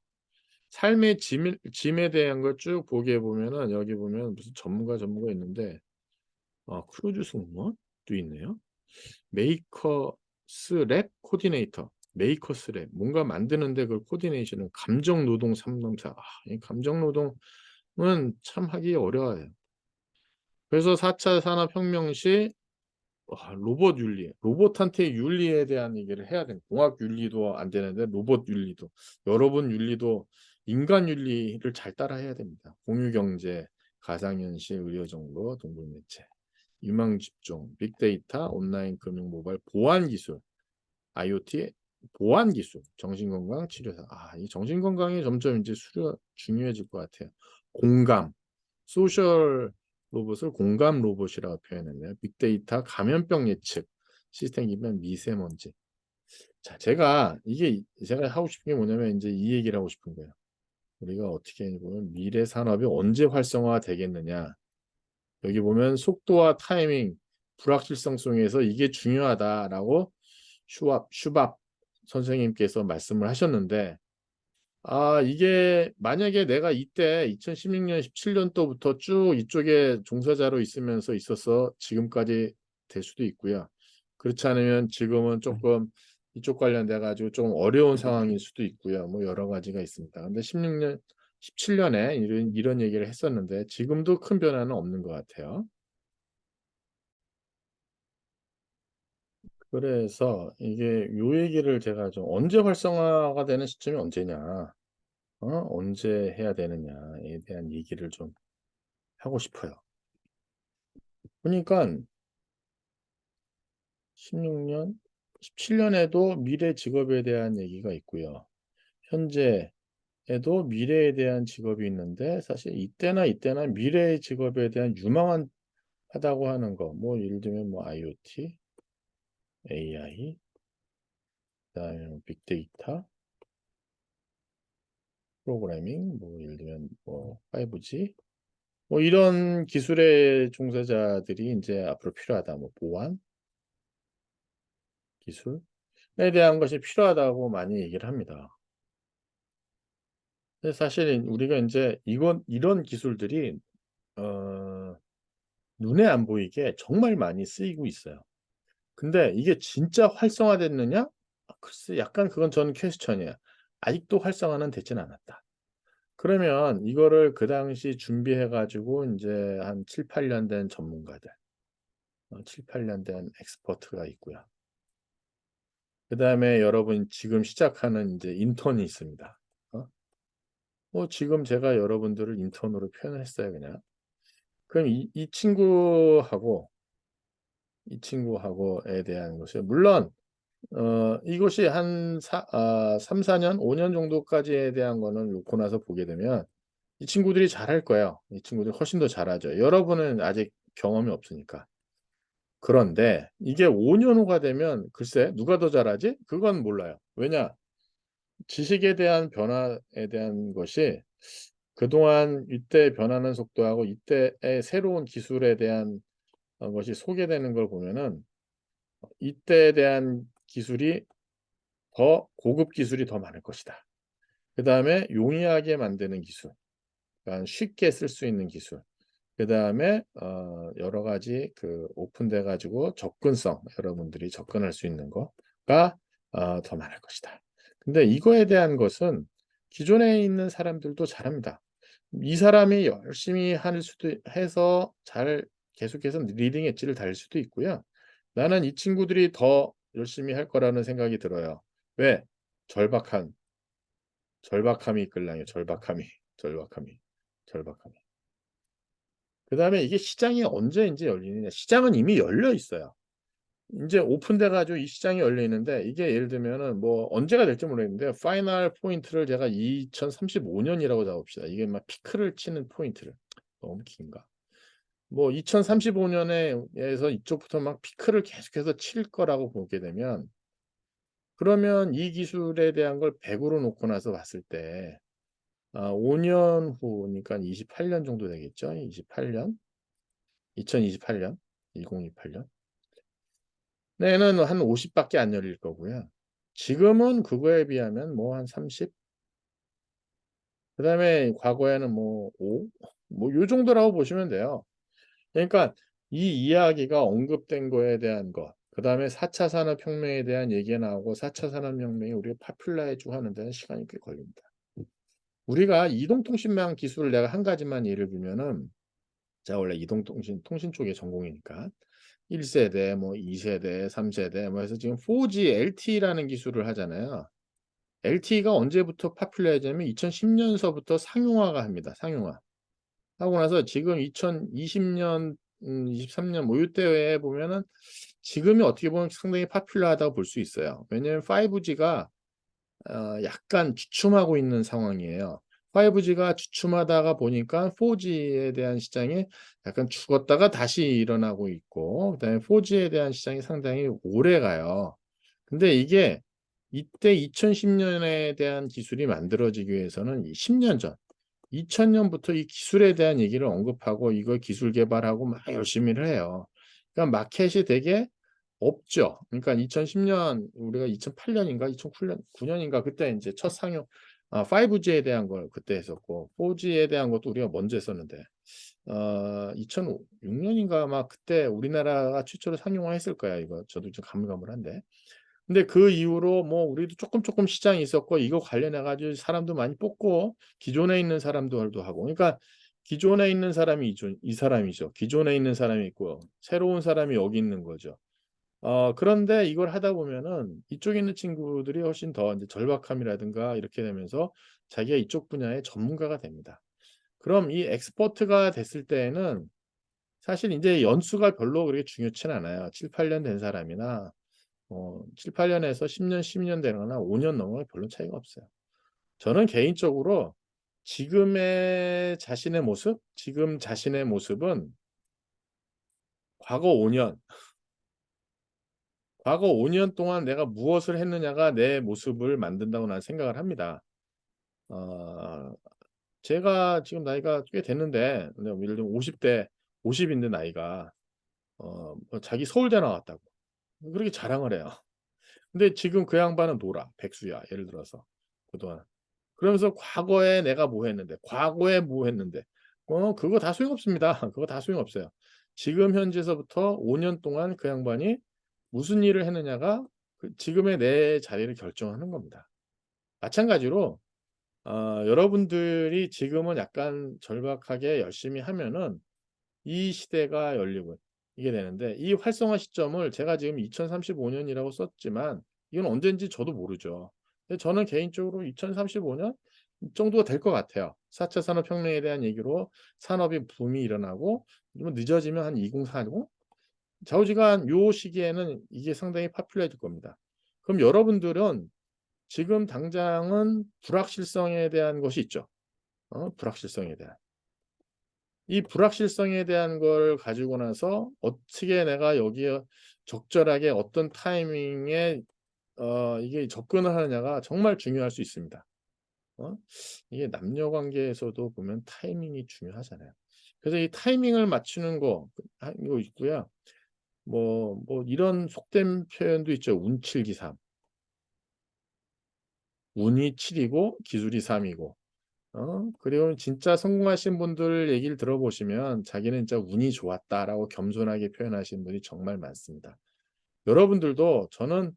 삶의 짐에 대한 걸 쭉 보게 보면은 여기 보면 무슨 전문가 있는데, 크루즈 승무원도 있네요. 메이커스 랩 코디네이터. 메이커스 랩. 뭔가 만드는데 그 코디네이션은 감정 노동 상담사. 이 감정 노동은 참 하기 어려워요. 그래서 4차 산업혁명 시 로봇 윤리, 로봇한테 윤리에 대한 얘기를 해야 돼요. 공학 윤리도 안 되는데 로봇 윤리도, 여러분 윤리도 인간 윤리를 잘 따라해야 됩니다. 공유경제, 가상현실, 의료정보, 동물매체, 유망집중, 빅데이터, 온라인 금융 모바일, 보안기술, IoT, 보안기술, 정신건강 치료사. 이 정신건강이 점점 이제 중요해질 것 같아요. 공감, 소셜 로봇을 공감 로봇이라고 표현했네요. 빅데이터, 감염병 예측, 시스템 기반 미세먼지. 자, 제가 하고 싶은 게 뭐냐면 이제 이 얘기를 하고 싶은 거예요. 우리가 어떻게 보면 미래 산업이 언제 활성화 되겠느냐. 여기 보면 속도와 타이밍, 불확실성 속에서 이게 중요하다라고 슈밥 선생님께서 말씀을 하셨는데, 이게 만약에 내가 이때 2016년, 17년도부터 쭉 이쪽에 종사자로 있어서 지금까지 될 수도 있고요. 그렇지 않으면 지금은 조금 이쪽 관련돼 가지고 좀 어려운 상황일 수도 있고요. 뭐 여러 가지가 있습니다. 근데 16년, 17년에 이런 얘기를 했었는데 지금도 큰 변화는 없는 것 같아요. 그래서 이게 요 얘기를 제가 좀 언제 활성화가 되는 시점이 언제냐, 언제 해야 되느냐에 대한 얘기를 좀 하고 싶어요. 그러니까 16년, 17년에도 미래 직업에 대한 얘기가 있고요. 현재에도 미래에 대한 직업이 있는데 사실 이때나 미래의 직업에 대한 유망하다고 하는 거, 뭐 예를 들면 뭐 IoT, AI, 그다음에 빅데이터, 프로그래밍, 뭐 예를 들면 뭐 5G, 뭐 이런 기술의 종사자들이 이제 앞으로 필요하다. 뭐 보안 기술에 대한 것이 필요하다고 많이 얘기를 합니다. 근데 사실 우리가 이제 이런 기술들이 어, 눈에 안 보이게 정말 많이 쓰이고 있어요. 근데 이게 진짜 활성화됐느냐? 글쎄, 약간 그건 저는 퀘스천이에요. 아직도 활성화는 되진 않았다. 그러면 이거를 그 당시 준비해가지고 이제 한 7, 8년 된 전문가들, 7, 8년 된 엑스퍼트가 있고요. 그 다음에 여러분 지금 시작하는 이제 인턴이 있습니다. 지금 제가 여러분들을 인턴으로 표현을 했어요, 그냥. 그럼 이 친구하고에 대한 것이 물론 이것이 한 3, 4년, 5년 정도까지에 대한 거는 놓고 나서 보게 되면 이 친구들이 잘할 거예요. 이 친구들이 훨씬 더 잘하죠. 여러분은 아직 경험이 없으니까. 그런데 이게 5년 후가 되면 글쎄 누가 더 잘하지? 그건 몰라요. 왜냐? 지식에 대한 변화에 대한 것이 그동안 이때 변하는 속도하고 이때의 새로운 기술에 대한 것이 소개되는 걸 보면은 이때에 대한 기술이 더 고급 기술이 더 많을 것이다. 그다음에 용이하게 만드는 기술, 그러니까 쉽게 쓸 수 있는 기술. 그다음에 여러 가지 그 오픈돼 가지고 접근성, 여러분들이 접근할 수 있는 거가 더 많을 것이다. 근데 이거에 대한 것은 기존에 있는 사람들도 잘합니다. 이 사람이 열심히 할 수도 해서 잘 계속해서 리딩 엣지를 달릴 수도 있고요. 나는 이 친구들이 더 열심히 할 거라는 생각이 들어요. 왜? 절박한 절박함이 이끌랑요. 절박함이. 절박함이. 절박함이. 그다음에 이게 시장이 언제 인제 열리느냐. 시장은 이미 열려 있어요. 인제 오픈돼 가지고 이 시장이 열려 있는데 이게 예를 들면은 뭐 언제가 될지 모르겠는데 파이널 포인트를 제가 2035 년이라고 잡읍시다. 이게 막 피크를 치는 포인트를. 너무 긴가? 뭐 2035 년에 에서 이쪽부터 막 피크를 계속해서 칠 거라고 보게 되면 그러면 이 기술에 대한 걸 100 으로 놓고 나서 봤을 때 5년 후니까 28년 정도 되겠죠? 28 년? 2028 년? 2028 년? 내는 한 50 밖에 안 열릴 거고요. 지금은 그거에 비하면 뭐 한 30, 그다음에 과거에는 뭐 5, 뭐 요 정도라고 보시면 돼요. 그러니까 이 이야기가 언급된 거에 대한 것, 그다음에 4차 산업혁명에 대한 얘기가 나오고 4차 산업혁명이 우리가 파퓰라이즈 하는 데는 시간이 꽤 걸립니다. 우리가 이동통신망 기술을 내가 한 가지만 예를 들면은 제가 원래 통신 쪽의 전공이니까 1 세대 뭐 2 세대 3 세대 뭐 해서 지금 4G LTE라는 기술을 하잖아요. LTE가 언제부터 파퓰러해졌냐면 2010 년서부터 상용화가 합니다, 상용화. 하고 나서 지금 2020년 23년 뭐 요때에 보면은 지금이 어떻게 보면 상당히 파퓰러하다고 볼 수 있어요. 왜냐하면 5G가 약간 주춤하고 있는 상황이에요. 5G가 주춤하다가 보니까 4G에 대한 시장이 약간 죽었다가 다시 일어나고 있고 그다음에 4G에 대한 시장이 상당히 오래가요. 근데 이게 이때 2010 년에 대한 기술이 만들어지기 위해서는 이 10년 전 2000 년부터 이 기술에 대한 얘기를 언급하고 이걸 기술 개발하고 막 열심히를 해요. 그러니까 마켓이 되게 없죠. 그러니까 2010년 우리가 2008 년인가 2009년 9 년인가 그때 인제 첫 상용 5G에 대한 걸 그때 했었고 4G에 대한 것도 우리가 먼저 했었는데 2006 년인가 아마 그때 우리나라가 최초로 상용화했을 거야 이거. 저도 좀 가물가물한데. 근데 그 이후로 뭐 우리도 쪼끔 시장이 있었고 이거 관련해 가지고 사람도 많이 뽑고 기존에 있는 사람들도 하고 그러니까 기존에 있는 사람이 이 사람이죠. 기존에 있는 사람이 있고 새로운 사람이 여기 있는 거죠. 그런데 이걸 하다 보면은 이쪽에 있는 친구들이 훨씬 더 인제 절박함이라든가 이렇게 되면서 자기가 이쪽 분야의 전문가가 됩니다. 그럼 이 엑스퍼트가 됐을 때에는 사실 인제 연수가 별로 그렇게 중요치는 않아요. 7-8년 된 사람이나 7-8 년에서 10 년, 12년 되거나 5년 넘으면 별로 차이가 없어요. 저는 개인적으로 지금의 자신의 모습, 지금 자신의 모습은 과거 5 년, 과거 5년 동안 내가 무엇을 했느냐가 내 모습을 만든다고 나는 생각을 합니다. 어 제가 지금 나이가 꽤 됐는데 근데 예를 들면 50대 50 인데 나이가 뭐 자기 서울대 나왔다고 그렇게 자랑을 해요. 근데 지금 그 양반은 놀아. 백수야 예를 들어서 그동안. 그러면서 과거에 내가 뭐 했는데, 과거에 뭐 했는데 그거 다 소용없습니다. 그거 다 소용없어요. 지금 현재서부터 5년 동안 그 양반이 무슨 일을 했느냐가 그 지금의 내 자리를 결정하는 겁니다. 마찬가지로 여러분들이 지금은 약간 절박하게 열심히 하면은 이 시대가 열리고 이게 되는데 이 활성화 시점을 제가 지금 2035 년이라고 썼지만 이건 언젠지 저도 모르죠. 근데 저는 개인적으로 2035년 정도가 될 것 같아요. 4차 산업혁명에 대한 얘기로 산업이 붐이 일어나고 좀 늦어지면 한 2040 좌우지간 요 시기에는 이게 상당히 파퓰러해질 겁니다. 그럼 여러분들은 지금 당장은 불확실성에 대한 것이 있죠. 불확실성에 대한. 이 불확실성에 대한 걸 가지고 나서 어떻게 내가 여기에 적절하게 어떤 타이밍에 이게 접근을 하느냐가 정말 중요할 수 있습니다. 어? 이게 남녀 관계에서도 보면 타이밍이 중요하잖아요. 그래서 이 타이밍을 맞추는 거 이거 있고요. 뭐 이런 속된 표현도 있죠. 운칠기삼. 운이 7이고 기술이 3이고. 그리고 진짜 성공하신 분들 얘기를 들어보시면 자기는 진짜 운이 좋았다라고 겸손하게 표현하시는 분이 정말 많습니다. 여러분들도 저는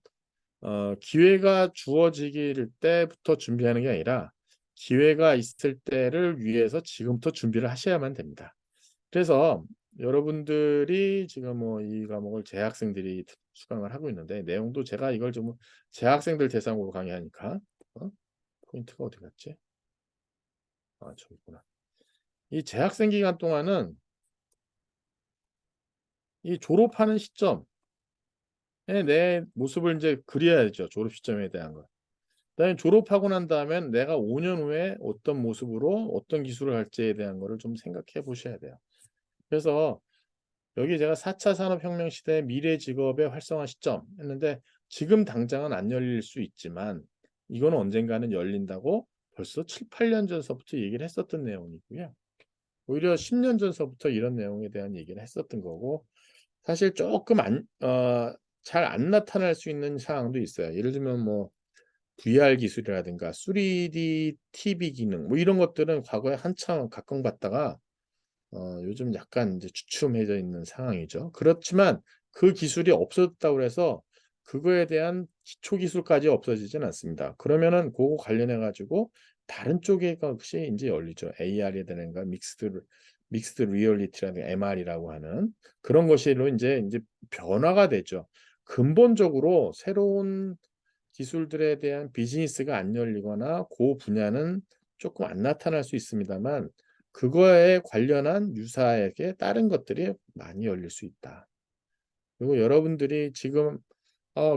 기회가 주어지길 때부터 준비하는 게 아니라 기회가 있을 때를 위해서 지금부터 준비를 하셔야만 됩니다. 그래서 여러분들이 지금 뭐 이 과목을 재학생들이 수강을 하고 있는데 내용도 제가 이걸 좀 재학생들 대상으로 강의하니까 포인트가 어디 갔지? 저기 있구나. 이 재학생 기간 동안은 이 졸업하는 시점에 내 모습을 이제 그려야죠. 졸업 시점에 대한 거. 그다음에 졸업하고 난 다음엔 내가 5년 후에 어떤 모습으로 어떤 기술을 할지에 대한 거를 좀 생각해 보셔야 돼요. 그래서 여기 제가 4차 산업혁명 시대의 미래 직업의 활성화 시점 했는데 지금 당장은 안 열릴 수 있지만 이거는 언젠가는 열린다고 벌써 7, 8년 전서부터 얘기를 했었던 내용이고요. 오히려 10년 전서부터 이런 내용에 대한 얘기를 했었던 거고 사실 조금 잘 안 나타날 수 있는 상황도 있어요. 예를 들면 뭐 VR 기술이라든가 3D TV 기능 뭐 이런 것들은 과거에 한참 각광받다가 요즘 약간 이제 주춤해져 있는 상황이죠. 그렇지만 그 기술이 없어졌다고 해서 그거에 대한 기초 기술까지 없어지진 않습니다. 그러면은 그거 관련해 가지고 다른 쪽에 것이 인제 열리죠. AR이라든가 믹스드 리얼리티라든가 MR이라고 하는 그런 것으로 인제 변화가 되죠. 근본적으로 새로운 기술들에 대한 비즈니스가 안 열리거나 고 분야는 쪼끔 안 나타날 수 있습니다만 그거에 관련한 유사하게 다른 것들이 많이 열릴 수 있다. 그리고 여러분들이 지금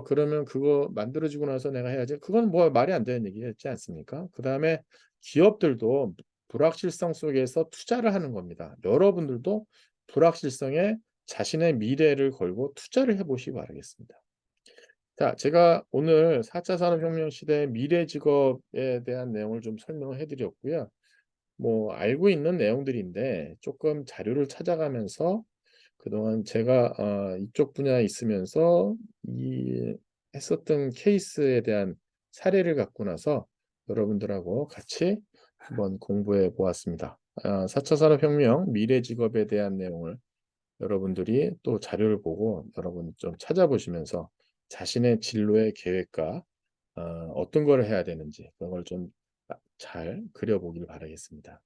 그러면 그거 만들어지고 나서 내가 해야지." 그건 뭐 말이 안 되는 얘기였지 않습니까? 그다음에 기업들도 불확실성 속에서 투자를 하는 겁니다. 여러분들도 불확실성에 자신의 미래를 걸고 투자를 해 보시기 바라겠습니다. 자, 제가 오늘 4차 산업혁명 시대의 미래 직업에 대한 내용을 좀 설명을 해 드렸고요. 뭐 알고 있는 내용들인데 조금 자료를 찾아가면서 그동안 제가 이쪽 분야에 있으면서 이 했었던 케이스에 대한 사례를 갖고 나서 여러분들하고 같이 한번 공부해 보았습니다. 4차 산업혁명 미래 직업에 대한 내용을 여러분들이 또 자료를 보고 여러분 좀 찾아보시면서 자신의 진로의 계획과 어떤 걸 해야 되는지 그런 걸 좀 잘 그려 보길 바라겠습니다.